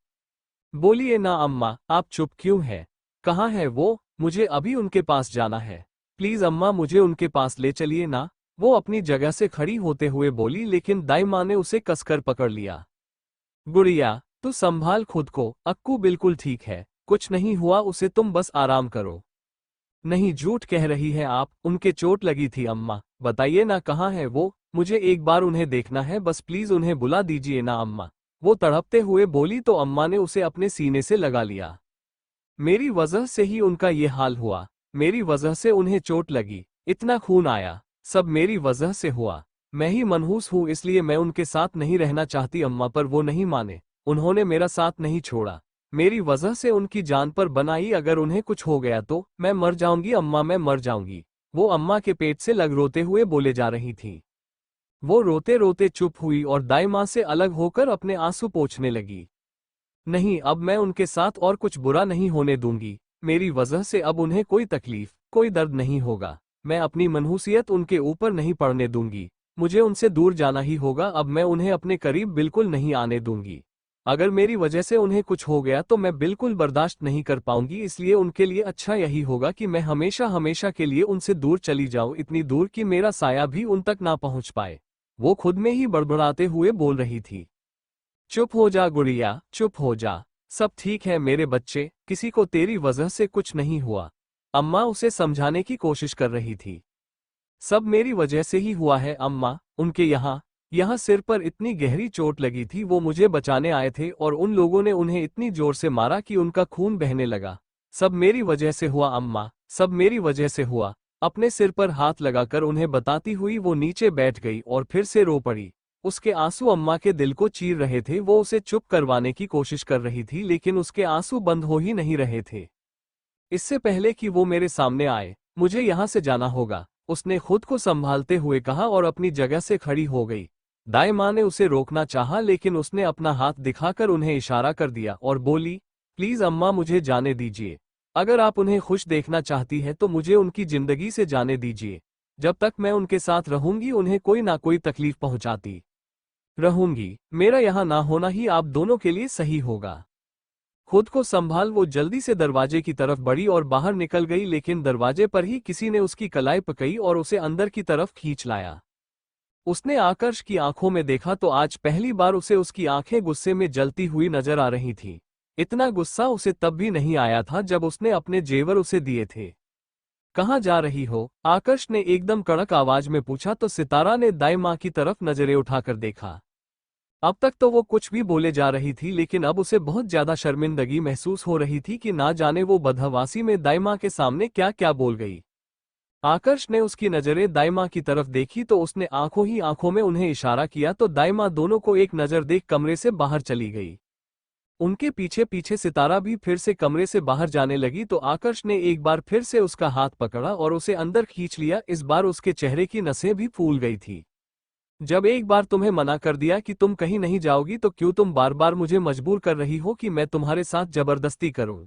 बोलिए ना अम्मा, आप चुप क्यों है? कहाँ है वो? मुझे अभी उनके पास जाना है। प्लीज अम्मा मुझे उनके पास ले चलिए ना। वो अपनी जगह से खड़ी होते हुए बोली लेकिन दाई माँ ने उसे कसकर पकड़ लिया। गुड़िया, तू संभाल खुद को, अक्कू बिल्कुल ठीक है, कुछ नहीं हुआ उसे, तुम बस आराम करो। नहीं, झूठ कह रही है आप, उनके चोट लगी थी अम्मा। बताइए ना कहाँ है वो? मुझे एक बार उन्हें देखना है, बस प्लीज उन्हें बुला दीजिए ना अम्मा। वो तड़पते हुए बोली तो अम्मा ने उसे अपने सीने से लगा लिया। मेरी वजह से ही उनका ये हाल हुआ, मेरी वजह से उन्हें चोट लगी, इतना खून आया, सब मेरी वजह से हुआ। मैं ही मनहूस हूँ इसलिए मैं उनके साथ नहीं रहना चाहती अम्मा, पर वो नहीं माने। उन्होंने मेरा साथ नहीं छोड़ा। मेरी वजह से उनकी जान पर बनाई, अगर उन्हें कुछ हो गया तो मैं मर जाऊंगी अम्मा, मैं मर जाऊंगी। वो अम्मा के पेट से लग रोते हुए बोले जा रही थी। वो रोते रोते चुप हुई और दाई माँ से अलग होकर अपने आंसू पोंछने लगी। नहीं, अब मैं उनके साथ और कुछ बुरा नहीं होने दूंगी। मेरी वजह से अब उन्हें कोई तकलीफ, कोई दर्द नहीं होगा। मैं अपनी मनहूसियत उनके ऊपर नहीं पड़ने दूंगी। मुझे उनसे दूर जाना ही होगा। अब मैं उन्हें अपने करीब बिल्कुल नहीं आने दूंगी। अगर मेरी वजह से उन्हें कुछ हो गया तो मैं बिल्कुल बर्दाश्त नहीं कर पाऊंगी, इसलिए उनके लिए अच्छा यही होगा कि मैं हमेशा हमेशा के लिए उनसे दूर चली जाऊं, इतनी दूर कि मेरा साया भी उन तक ना पहुंच पाए। वो खुद में ही बड़बड़ाते हुए बोल रही थी। चुप हो जा गुड़िया, चुप हो जा। सब ठीक है मेरे बच्चे, किसी को तेरी वजह से कुछ नहीं हुआ। अम्मा उसे समझाने की कोशिश कर रही थी। सब मेरी वजह से ही हुआ है अम्मा, उनके यहाँ सिर पर इतनी गहरी चोट लगी थी, वो मुझे बचाने आए थे और उन लोगों ने उन्हें इतनी जोर से मारा कि उनका खून बहने लगा। सब मेरी वजह से हुआ अम्मा, सब मेरी वजह से हुआ। अपने सिर पर हाथ लगाकर उन्हें बताती हुई वो नीचे बैठ गई और फिर से रो पड़ी। उसके आंसू अम्मा के दिल को चीर रहे थे। वो उसे चुप करवाने की कोशिश कर रही थी, लेकिन उसके आंसू बंद हो ही नहीं रहे थे। इससे पहले कि वो मेरे सामने आए, मुझे यहाँ से जाना होगा, उसने खुद को संभालते हुए कहा और अपनी जगह से खड़ी हो गई। दाई माँ ने उसे रोकना चाहा, लेकिन उसने अपना हाथ दिखाकर उन्हें इशारा कर दिया और बोली, प्लीज अम्मा मुझे जाने दीजिए। अगर आप उन्हें खुश देखना चाहती है तो मुझे उनकी जिंदगी से जाने दीजिए। जब तक मैं उनके साथ रहूंगी उन्हें कोई ना कोई तकलीफ पहुंचाती रहूंगी। मेरा यहाँ ना होना ही आप दोनों के लिए सही होगा। खुद को संभाल वो जल्दी से दरवाजे की तरफ बढ़ी और बाहर निकल गई, लेकिन दरवाजे पर ही किसी ने उसकी कलाई पकड़ी और उसे अंदर की तरफ खींच लाया। उसने आकर्ष की आंखों में देखा तो आज पहली बार उसे उसकी आंखें गुस्से में जलती हुई नजर आ रही थीं। इतना गुस्सा उसे तब भी नहीं आया था जब उसने अपने जेवर उसे दिए थे। कहाँ जा रही हो? आकर्ष ने एकदम कड़क आवाज में पूछा तो सितारा ने दाई माँ की तरफ नजरें उठाकर देखा। अब तक तो वो कुछ भी बोले जा रही थी, लेकिन अब उसे बहुत ज्यादा शर्मिंदगी महसूस हो रही थी कि ना जाने वो बदहवासी में दाई माँ के सामने क्या क्या बोल गई। आकर्ष ने उसकी नजरें दाई माँ की तरफ देखी तो उसने आंखों ही आंखों में उन्हें इशारा किया तो दाई माँ दोनों को एक नजर देख कमरे से बाहर चली गई। उनके पीछे पीछे सितारा भी फिर से कमरे से बाहर जाने लगी तो आकर्ष ने एक बार फिर से उसका हाथ पकड़ा और उसे अंदर खींच लिया। इस बार उसके चेहरे की नसें भी फूल गई थी। जब एक बार तुम्हें मना कर दिया कि तुम कहीं नहीं जाओगी तो क्यों तुम बार बार मुझे मजबूर कर रही हो कि मैं तुम्हारे साथ जबरदस्ती करूं?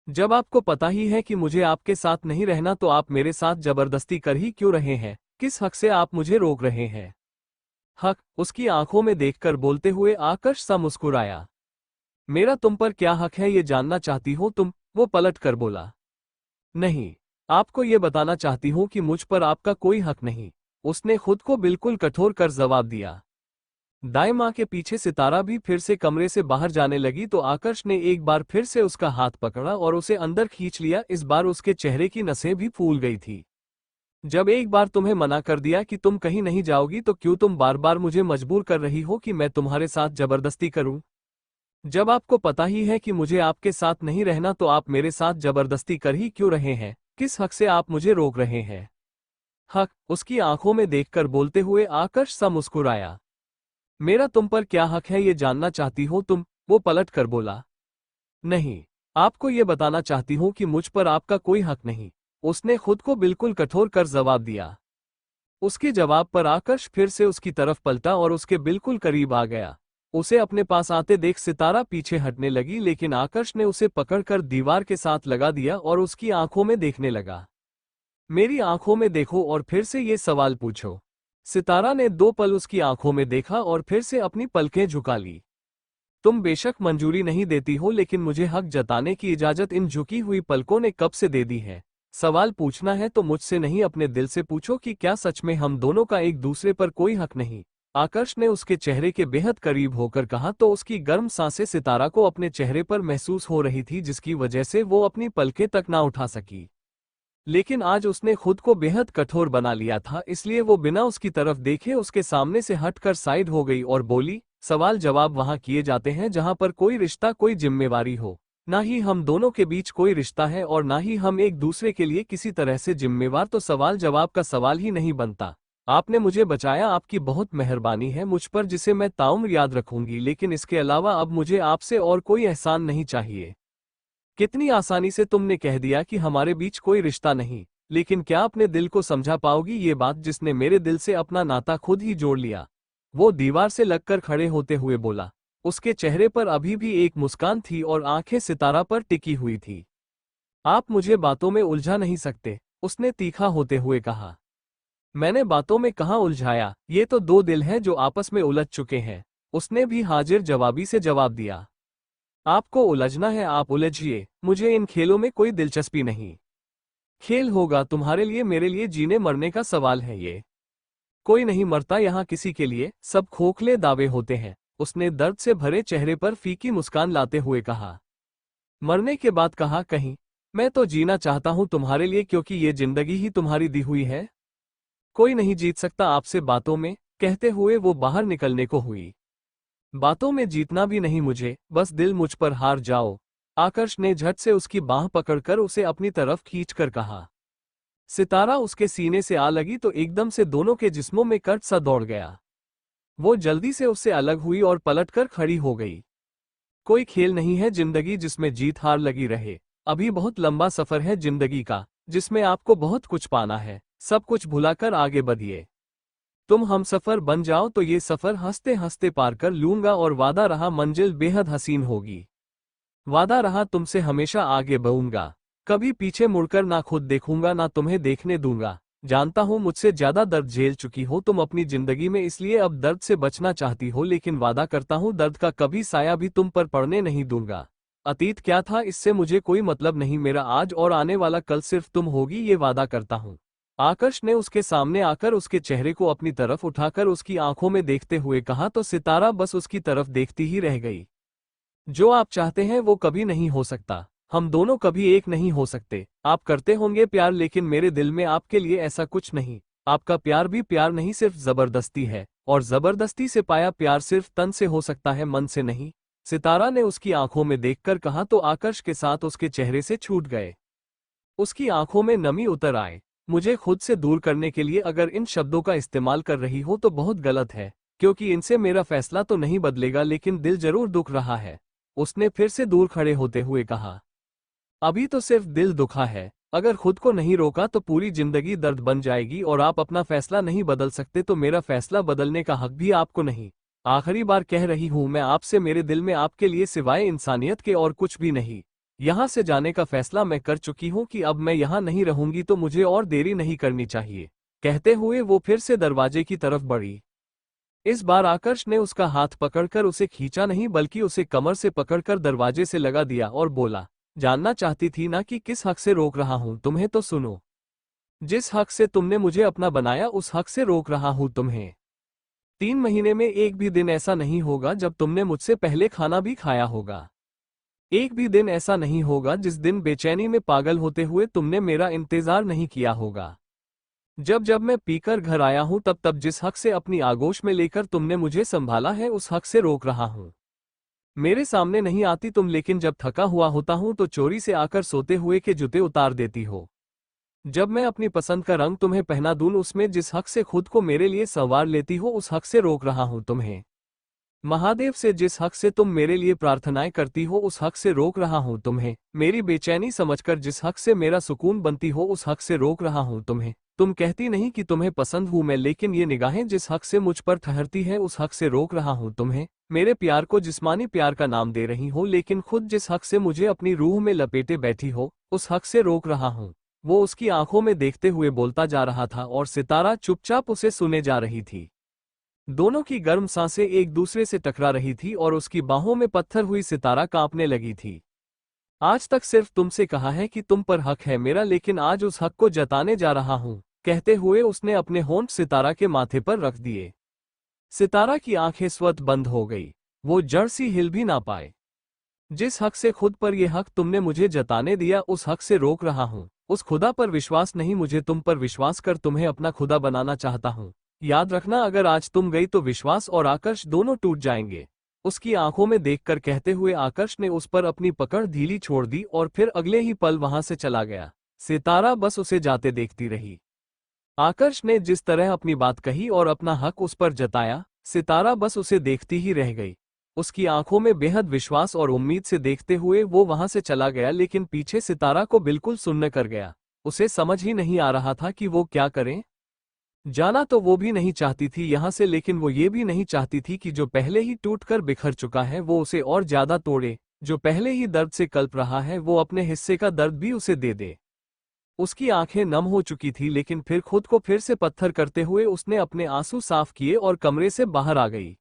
जब आपको पता ही है कि मुझे आपके साथ नहीं रहना तो आप मेरे साथ जबरदस्ती कर ही क्यों रहे हैं? किस हक से आप मुझे रोक रहे हैं? हक? उसकी आंखों में देखकर बोलते हुए आकर्ष सा मुस्कुराया। मेरा तुम पर क्या हक है ये जानना चाहती हो तुम? वो पलट कर बोला। नहीं, आपको ये बताना चाहती हूं कि मुझ पर आपका कोई हक नहीं, उसने खुद को बिल्कुल कठोर कर जवाब दिया। दाई माँ के पीछे सितारा भी फिर से कमरे से बाहर जाने लगी तो आकर्ष ने एक बार फिर से उसका हाथ पकड़ा और उसे अंदर खींच लिया। इस बार उसके चेहरे की नसें भी फूल गई थी। जब एक बार तुम्हें मना कर दिया कि तुम कहीं नहीं जाओगी तो क्यों तुम बार बार मुझे मजबूर कर रही हो कि मैं तुम्हारे साथ जबरदस्ती करूं? जब आपको पता ही है कि मुझे आपके साथ नहीं रहना तो आप मेरे साथ जबरदस्ती कर ही क्यों रहे हैं? किस हक से आप मुझे रोक रहे हैं? हक? उसकी आंखों में देखकर बोलते हुए आकर्ष सा मुस्कुराया। मेरा तुम पर क्या हक है ये जानना चाहती हो तुम? वो पलट कर बोला। नहीं, आपको ये बताना चाहती हूं कि मुझ पर आपका कोई हक नहीं, उसने खुद को बिल्कुल कठोर कर जवाब दिया। उसके जवाब पर आकर्ष फिर से उसकी तरफ पलटा और उसके बिल्कुल करीब आ गया। उसे अपने पास आते देख सितारा पीछे हटने लगी, लेकिन आकर्ष ने उसे पकड़कर दीवार के साथ लगा दिया और उसकी आंखों में देखने लगा। मेरी आंखों में देखो और फिर से ये सवाल पूछो। सितारा ने 2 पल उसकी आंखों में देखा और फिर से अपनी पलकें झुका ली। तुम बेशक मंजूरी नहीं देती हो, लेकिन मुझे हक जताने की इजाजत इन झुकी हुई पलकों ने कब से दे दी है? सवाल पूछना है तो मुझसे नहीं अपने दिल से पूछो कि क्या सच में हम दोनों का एक दूसरे पर कोई हक नहीं? आकर्ष ने उसके चेहरे के बेहद करीब होकर कहा तो उसकी गर्म सांसें सितारा को अपने चेहरे पर महसूस हो रही थी, जिसकी वजह से वो अपनी पलकें तक ना उठा सकी। लेकिन आज उसने खुद को बेहद कठोर बना लिया था, इसलिए वो बिना उसकी तरफ देखे उसके सामने से हटकर साइड हो गई और बोली, सवाल जवाब वहां किए जाते हैं जहां पर कोई रिश्ता कोई जिम्मेवारी हो। ना ही हम दोनों के बीच कोई रिश्ता है और ना ही हम एक दूसरे के लिए किसी तरह से जिम्मेवार, तो सवाल जवाब का सवाल ही नहीं बनता। आपने मुझे बचाया, आपकी बहुत मेहरबानी है मुझ पर, जिसे मैं ताउम्र याद रखूंगी, लेकिन इसके अलावा अब मुझे आपसे और कोई एहसान नहीं चाहिए। कितनी आसानी से तुमने कह दिया कि हमारे बीच कोई रिश्ता नहीं, लेकिन क्या अपने दिल को समझा पाओगी ये बात जिसने मेरे दिल से अपना नाता खुद ही जोड़ लिया? वो दीवार से लगकर खड़े होते हुए बोला। उसके चेहरे पर अभी भी एक मुस्कान थी और आंखें सितारा पर टिकी हुई थी। आप मुझे बातों में उलझा नहीं सकते, उसने तीखा होते हुए कहा। मैंने बातों में कहाँ उलझाया? ये तो 2 दिल हैं जो आपस में उलझ चुके हैं। उसने भी हाजिर जवाबी से जवाब दिया। आपको उलझना है, आप उलझिए, मुझे इन खेलों में कोई दिलचस्पी नहीं। खेल होगा तुम्हारे लिए, मेरे लिए जीने मरने का सवाल है ये। कोई नहीं मरता यहाँ किसी के लिए, सब खोखले दावे होते हैं, उसने दर्द से भरे चेहरे पर फीकी मुस्कान लाते हुए कहा। मरने के बाद कहा कहीं, मैं तो जीना चाहता हूं तुम्हारे लिए, क्योंकि ये जिंदगी ही तुम्हारी दी हुई है। कोई नहीं जीत सकता आपसे बातों में, कहते हुए वो बाहर निकलने को हुई। बातों में जीतना भी नहीं मुझे, बस दिल मुझ पर हार जाओ। आकर्ष ने झट से उसकी बांह पकड़कर उसे अपनी तरफ खींचकर कहा। सितारा उसके सीने से आ लगी तो एकदम से दोनों के जिस्मों में कट सा दौड़ गया। वो जल्दी से उससे अलग हुई और पलटकर खड़ी हो गई। कोई खेल नहीं है जिंदगी जिसमें जीत हार लगी रहे। अभी बहुत लंबा सफर है जिंदगी का, जिसमें आपको बहुत कुछ पाना है। सब कुछ भुलाकर आगे बढ़िए। तुम हमसफर बन जाओ तो ये सफर हंसते हंसते पार कर लूंगा, और वादा रहा मंजिल बेहद हसीन होगी। वादा रहा तुमसे हमेशा आगे बढ़ूंगा, कभी पीछे मुड़कर ना खुद देखूंगा ना तुम्हें देखने दूंगा। जानता हूं मुझसे ज्यादा दर्द झेल चुकी हो तुम अपनी जिंदगी में, इसलिए अब दर्द से बचना चाहती हो, लेकिन वादा करता हूं दर्द का कभी साया भी तुम पर पड़ने नहीं दूंगा। अतीत क्या था इससे मुझे कोई मतलब नहीं, मेरा आज और आने वाला कल सिर्फ तुम होगी, ये वादा करता हूं। आकर्ष ने उसके सामने आकर उसके चेहरे को अपनी तरफ उठाकर उसकी आंखों में देखते हुए कहा तो सितारा बस उसकी तरफ देखती ही रह गई। जो आप चाहते हैं वो कभी नहीं हो सकता, हम दोनों कभी एक नहीं हो सकते। आप करते होंगे प्यार, लेकिन मेरे दिल में आपके लिए ऐसा कुछ नहीं। आपका प्यार भी प्यार नहीं, सिर्फ जबरदस्ती है, और जबरदस्ती से पाया प्यार सिर्फ तन से हो सकता है, मन से नहीं। सितारा ने उसकी आंखों में देखकर कहा तो आकर्ष के साथ उसके चेहरे से छूट गए। उसकी आंखों में नमी उतर आए। मुझे खुद से दूर करने के लिए अगर इन शब्दों का इस्तेमाल कर रही हो तो बहुत गलत है, क्योंकि इनसे मेरा फैसला तो नहीं बदलेगा, लेकिन दिल जरूर दुख रहा है। उसने फिर से दूर खड़े होते हुए कहा। अभी तो सिर्फ दिल दुखा है, अगर खुद को नहीं रोका तो पूरी जिंदगी दर्द बन जाएगी, और आप अपना फैसला नहीं बदल सकते तो मेरा फैसला बदलने का हक भी आपको नहीं। आखिरी बार कह रही हूं मैं आपसे, मेरे दिल में आपके लिए सिवाय इंसानियत के और कुछ भी नहीं। यहां से जाने का फैसला मैं कर चुकी हूं कि अब मैं यहां नहीं रहूंगी, तो मुझे और देरी नहीं करनी चाहिए। कहते हुए वो फिर से दरवाजे की तरफ बढ़ी। इस बार आकर्ष ने उसका हाथ पकड़कर उसे खींचा नहीं, बल्कि उसे कमर से पकड़कर दरवाजे से लगा दिया और बोला, जानना चाहती थी ना कि किस हक से रोक रहा हूं तुम्हें, तो सुनो। जिस हक से तुमने मुझे अपना बनाया उस हक से रोक रहा हूं तुम्हें। 3 महीने में एक भी दिन ऐसा नहीं होगा जब तुमने मुझसे पहले खाना भी खाया होगा। एक भी दिन ऐसा नहीं होगा जिस दिन बेचैनी में पागल होते हुए तुमने मेरा इंतजार नहीं किया होगा। जब जब मैं पीकर घर आया हूं तब तब जिस हक से अपनी आगोश में लेकर तुमने मुझे संभाला है उस हक से रोक रहा हूं। मेरे सामने नहीं आती तुम, लेकिन जब थका हुआ होता हूं तो चोरी से आकर सोते हुए के जूते उतार देती हो। जब मैं अपनी पसंद का रंग तुम्हें पहना दूं, उसमें जिस हक से खुद को मेरे लिए संवार लेती हो उस हक से रोक रहा हूं तुम्हें। महादेव से जिस हक से तुम मेरे लिए प्रार्थनाएं करती हो उस हक से रोक रहा हूं तुम्हें। मेरी बेचैनी समझकर जिस हक से मेरा सुकून बनती हो उस हक से रोक रहा हूं तुम्हें। तुम कहती नहीं कि तुम्हें पसंद हूं मैं, लेकिन ये निगाहें जिस हक से मुझ पर ठहरती है उस हक से रोक रहा हूं तुम्हें। मेरे प्यार को जिस्मानी प्यार का नाम दे रही हो, लेकिन खुद जिस हक से मुझे अपनी रूह में लपेटे बैठी हो उस हक से रोक रहा हूं। वो उसकी आंखों में देखते हुए बोलता जा रहा था और सितारा चुपचाप उसे सुने जा रही थी। दोनों की गर्म सांसें एक दूसरे से टकरा रही थी और उसकी बाहों में पत्थर हुई सितारा कांपने लगी थी। आज तक सिर्फ तुमसे कहा है कि तुम पर हक है मेरा, लेकिन आज उस हक को जताने जा रहा हूं। कहते हुए उसने अपने होंठ सितारा के माथे पर रख दिए। सितारा की आंखें स्वतः बंद हो गई, वो जड़ सी हिल भी ना पाए। जिस हक से खुद पर यह हक तुमने मुझे जताने दिया उस हक से रोक रहा हूं। उस खुदा पर विश्वास नहीं, मुझे तुम पर विश्वास कर तुम्हें अपना खुदा बनाना चाहता हूं। याद रखना अगर आज तुम गई तो विश्वास और आकर्ष दोनों टूट जाएंगे। उसकी आंखों में देखकर कहते हुए आकर्ष ने उस पर अपनी पकड़ ढीली छोड़ दी और फिर अगले ही पल वहां से चला गया। सितारा बस उसे जाते देखती रही। आकर्ष ने जिस तरह अपनी बात कही और अपना हक उस पर जताया, सितारा बस उसे देखती ही रह गई। उसकी आंखों में बेहद विश्वास और उम्मीद से देखते हुए वो वहां से चला गया, लेकिन पीछे सितारा को बिल्कुल सुन्न कर गया। उसे समझ ही नहीं आ रहा था कि वो क्या करे। जाना तो वो भी नहीं चाहती थी यहां से, लेकिन वो ये भी नहीं चाहती थी कि जो पहले ही टूटकर बिखर चुका है वो उसे और ज्यादा तोड़े। जो पहले ही दर्द से कल्प रहा है वो अपने हिस्से का दर्द भी उसे दे दे। उसकी आंखें नम हो चुकी थी, लेकिन फिर खुद को फिर से पत्थर करते हुए उसने अपने आंसू साफ किए और कमरे से बाहर आ गई।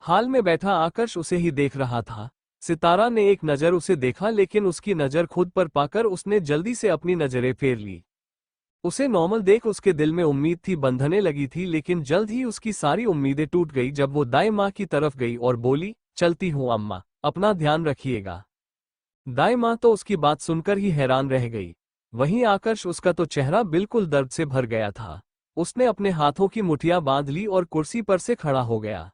हाल में बैठा आकर्ष उसे ही देख रहा था। सितारा ने एक नज़र उसे देखा लेकिन उसकी नज़र खुद पर पाकर उसने जल्दी से अपनी नज़रें फेर ली। उसे नॉर्मल देख उसके दिल में उम्मीद थी बंधने लगी थी, लेकिन जल्द ही उसकी सारी उम्मीदें टूट गई जब वो दाई माँ की तरफ गई और बोली, चलती हूँ अम्मा, अपना ध्यान रखिएगा। दाई माँ तो उसकी बात सुनकर ही हैरान रह गई। वहीं आकर्ष, उसका तो चेहरा बिल्कुल दर्द से भर गया था। उसने अपने हाथों की मुठियां बांध ली और कुर्सी पर से खड़ा हो गया।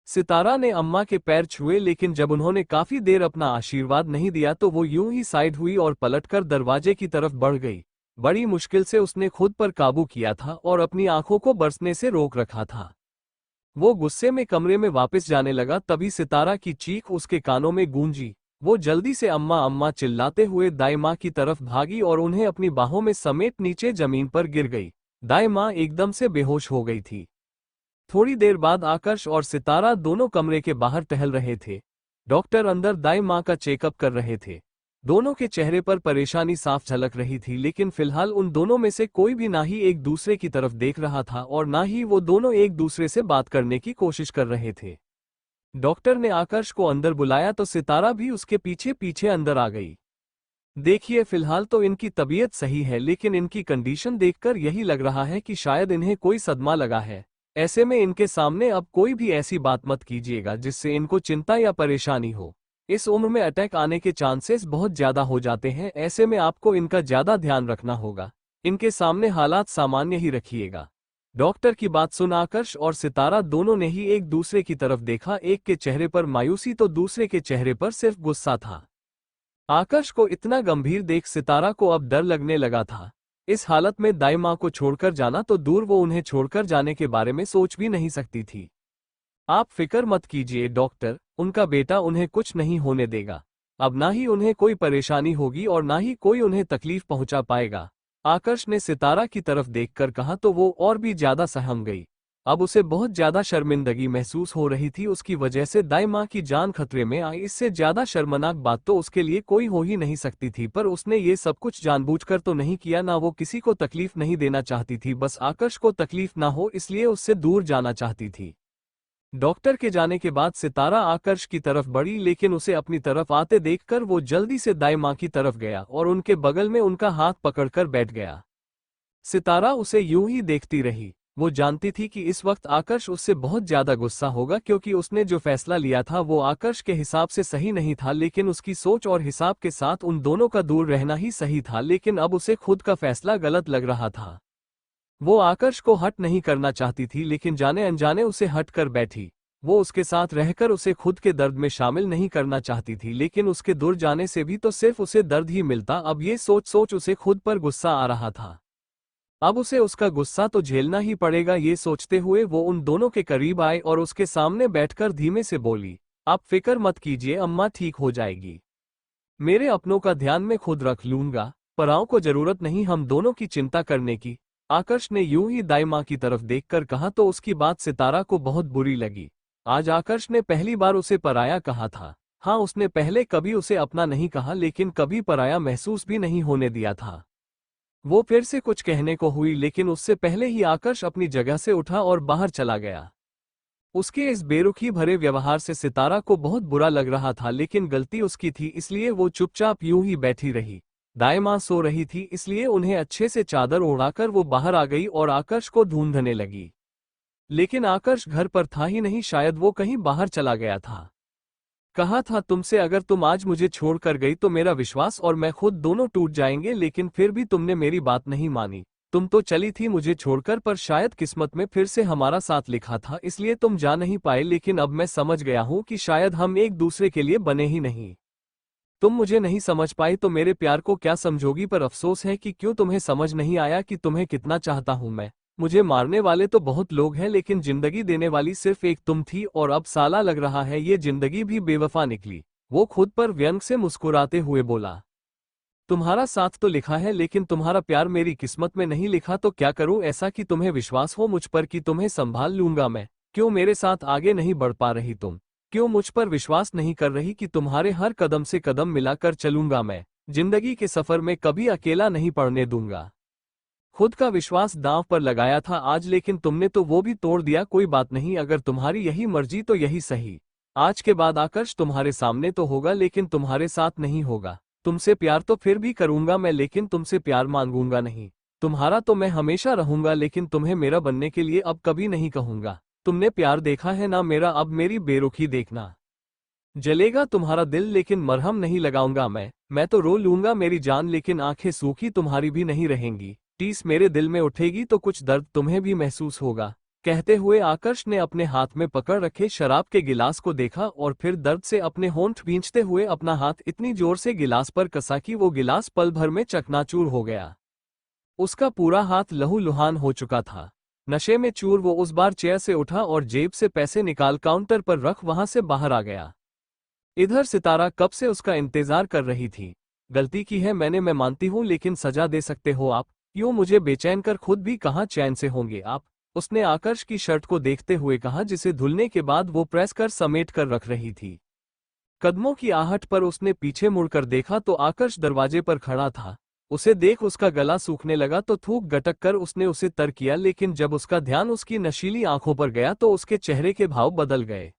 सितारा ने अम्मा के पैर छुए लेकिन जब उन्होंने काफी देर अपना आशीर्वाद नहीं दिया तो वो यूं ही साइड हुई और पलटकर दरवाजे की तरफ बढ़ गई। बड़ी मुश्किल से उसने खुद पर काबू किया था और अपनी आंखों को बरसने से रोक रखा था। वो गुस्से में कमरे में वापस जाने लगा, तभी सितारा की चीख उसके कानों में गूंजी। वो जल्दी से अम्मा अम्मा चिल्लाते हुए दाई माँ की तरफ भागी और उन्हें अपनी बाहों में समेट नीचे जमीन पर गिर गई। दाई माँ एकदम से बेहोश हो गई थी। थोड़ी देर बाद आकर्ष और सितारा दोनों कमरे के बाहर टहल रहे थे। डॉक्टर अंदर दाई माँ का चेकअप कर रहे थे। दोनों के चेहरे पर परेशानी साफ झलक रही थी, लेकिन फिलहाल उन दोनों में से कोई भी ना ही एक दूसरे की तरफ देख रहा था और ना ही वो दोनों एक दूसरे से बात करने की कोशिश कर रहे थे। डॉक्टर ने आकर्ष को अंदर बुलाया तो सितारा भी उसके पीछे पीछे अंदर आ गई। देखिए, फिलहाल तो इनकी तबीयत सही है, लेकिन इनकी कंडीशन देखकर यही लग रहा है कि शायद इन्हें कोई सदमा लगा है। ऐसे में इनके सामने अब कोई भी ऐसी बात मत कीजिएगा जिससे इनको चिंता या परेशानी हो। इस उम्र में अटैक आने के चांसेस बहुत ज्यादा हो जाते हैं, ऐसे में आपको इनका ज्यादा ध्यान रखना होगा। इनके सामने हालात सामान्य ही रखिएगा। डॉक्टर की बात सुन आकर्ष और सितारा दोनों ने ही एक दूसरे की तरफ देखा। एक के चेहरे पर मायूसी तो दूसरे के चेहरे पर सिर्फ गुस्सा था। आकर्ष को इतना गंभीर देख सितारा को अब डर लगने लगा था। इस हालत में दाई माँ को छोड़कर जाना तो दूर, वो उन्हें छोड़कर जाने के बारे में सोच भी नहीं सकती थी। आप फिक्र मत कीजिए डॉक्टर, उनका बेटा उन्हें कुछ नहीं होने देगा। अब ना ही उन्हें कोई परेशानी होगी और ना ही कोई उन्हें तकलीफ पहुंचा पाएगा। आकर्ष ने सितारा की तरफ देखकर कहा तो वो और भी ज्यादा सहम गई। अब उसे बहुत ज्यादा शर्मिंदगी महसूस हो रही थी। उसकी वजह से दाई माँ की जान खतरे में आई। इससे ज्यादा शर्मनाक बात तो उसके लिए कोई हो ही नहीं सकती थी, पर उसने ये सब कुछ जानबूझकर तो नहीं किया। ना वो किसी को तकलीफ नहीं देना चाहती थी, बस आकर्ष को तकलीफ ना हो इसलिए उससे दूर जाना चाहती थी। डॉक्टर के जाने के बाद सितारा आकर्ष की तरफ बढ़ी, लेकिन उसे अपनी तरफ आते देखकर वो जल्दी से दाई माँ की तरफ गया और उनके बगल में उनका हाथ पकड़कर बैठ गया। सितारा उसे यूं ही देखती रही। वो जानती थी कि इस वक्त आकर्ष उससे बहुत ज्यादा गुस्सा होगा, क्योंकि उसने जो फैसला लिया था वो आकर्ष के हिसाब से सही नहीं था, लेकिन उसकी सोच और हिसाब के साथ उन दोनों का दूर रहना ही सही था। लेकिन अब उसे खुद का फैसला गलत लग रहा था। वो आकर्ष को हट नहीं करना चाहती थी, लेकिन जाने अनजाने उसे हट कर बैठी। वो उसके साथ रहकर उसे खुद के दर्द में शामिल नहीं करना चाहती थी, लेकिन उसके दूर जाने से भी तो सिर्फ उसे दर्द ही मिलता। अब ये सोच सोच उसे खुद पर गुस्सा आ रहा था। अब उसे उसका गुस्सा तो झेलना ही पड़ेगा। ये सोचते हुए वो उन दोनों के करीब आए और उसके सामने बैठकर धीमे से बोली, आप फिक्र मत कीजिए अम्मा, ठीक हो जाएगी। मेरे अपनों का ध्यान मैं खुद रख लूंगा, पराओं को जरूरत नहीं हम दोनों की चिंता करने की। आकर्ष ने यूं ही दाई माँ की तरफ देखकर कहा तो उसकी बात सितारा को बहुत बुरी लगी। आज आकर्ष ने पहली बार उसे पराया कहा था। हाँ, उसने पहले कभी उसे अपना नहीं कहा, लेकिन कभी पराया महसूस भी नहीं होने दिया था। वो फिर से कुछ कहने को हुई, लेकिन उससे पहले ही आकर्ष अपनी जगह से उठा और बाहर चला गया। उसके इस बेरुखी भरे व्यवहार से सितारा को बहुत बुरा लग रहा था, लेकिन गलती उसकी थी इसलिए वो चुपचाप यूं ही बैठी रही। दाई माँ सो रही थी इसलिए उन्हें अच्छे से चादर ओढ़ाकर वो बाहर आ गई और आकर्ष को ढूंढने लगी। लेकिन आकर्ष घर पर था ही नहीं, शायद वो कहीं बाहर चला गया था। कहा था तुमसे, अगर तुम आज मुझे छोड़कर गई तो मेरा विश्वास और मैं खुद दोनों टूट जाएंगे, लेकिन फिर भी तुमने मेरी बात नहीं मानी। तुम तो चली थी मुझे छोड़कर, पर शायद किस्मत में फिर से हमारा साथ लिखा था इसलिए तुम जा नहीं पाए। लेकिन अब मैं समझ गया हूं कि शायद हम एक दूसरे के लिए बने ही नहीं। तुम मुझे नहीं समझ पाई तो मेरे प्यार को क्या समझोगी, पर अफसोस है कि क्यों तुम्हें समझ नहीं आया कि तुम्हें कितना चाहता हूं मैं। मुझे मारने वाले तो बहुत लोग हैं, लेकिन जिंदगी देने वाली सिर्फ एक तुम थी, और अब साला लग रहा है ये जिंदगी भी बेवफा निकली। वो खुद पर व्यंग से मुस्कुराते हुए बोला, तुम्हारा साथ तो लिखा है लेकिन तुम्हारा प्यार मेरी किस्मत में नहीं लिखा। तो क्या करूं ऐसा कि तुम्हें विश्वास हो मुझ पर कि तुम्हें संभाल लूंगा मैं। क्यों मेरे साथ आगे नहीं बढ़ पा रही तुम? क्यों मुझ पर विश्वास नहीं कर रही कि तुम्हारे हर कदम से कदम मिलाकर चलूंगा मैं? जिंदगी के सफर में कभी अकेला नहीं पड़ने दूंगा। खुद का विश्वास दांव पर लगाया था आज, लेकिन तुमने तो वो भी तोड़ दिया। कोई बात नहीं, अगर तुम्हारी यही मर्जी तो यही सही। आज के बाद आकर्ष तुम्हारे सामने तो होगा लेकिन तुम्हारे साथ नहीं होगा। तुमसे प्यार तो फिर भी करूंगा मैं, लेकिन तुमसे प्यार मांगूंगा नहीं। तुम्हारा तो मैं हमेशा रहूंगा, लेकिन तुम्हें मेरा बनने के लिए अब कभी नहीं कहूंगा। तुमने प्यार देखा है ना मेरा, अब मेरी बेरुखी देखना। जलेगा तुम्हारा दिल लेकिन मरहम नहीं लगाऊंगा मैं तो रो लूंगा मेरी जान, लेकिन आंखें सूखी तुम्हारी भी नहीं रहेंगी। टीस मेरे दिल में उठेगी तो कुछ दर्द तुम्हें भी महसूस होगा। कहते हुए आकर्ष ने अपने हाथ में पकड़ रखे शराब के गिलास को देखा और फिर दर्द से अपने होंठ भींचते हुए अपना हाथ इतनी जोर से गिलास पर कसा कि वो गिलास पल भर में चकनाचूर हो गया। उसका पूरा हाथ लहूलुहान हो चुका था। नशे में चूर वो उस बार चेयर से उठा और जेब से पैसे निकाल काउंटर पर रख वहां से बाहर आ गया। इधर सितारा कब से उसका इंतजार कर रही थी। गलती की है मैंने, मैं मानती हूँ, लेकिन सजा दे सकते हो आप। यूं मुझे बेचैन कर खुद भी कहाँ चैन से होंगे आप। उसने आकर्ष की शर्ट को देखते हुए कहा, जिसे धुलने के बाद वो प्रेस कर समेट कर रख रही थी। कदमों की आहट पर उसने पीछे मुड़कर देखा तो आकर्ष दरवाजे पर खड़ा था। उसे देख उसका गला सूखने लगा तो थूक गटक कर उसने उसे तर किया, लेकिन जब उसका ध्यान उसकी नशीली आंखों पर गया तो उसके चेहरे के भाव बदल गए।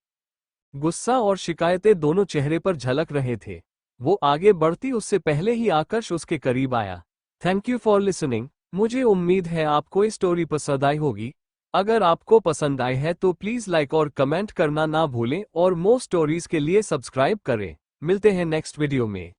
गुस्सा और शिकायतें दोनों चेहरे पर झलक रहे थे। वो आगे बढ़ती उससे पहले ही आकर्ष उसके करीब आया। Thank you for listening. मुझे उम्मीद है आपको ये स्टोरी पसंद आई होगी। अगर आपको पसंद आई है तो प्लीज़ लाइक और कमेंट करना ना भूलें और मोर स्टोरीज के लिए सब्सक्राइब करें। मिलते हैं नेक्स्ट वीडियो में।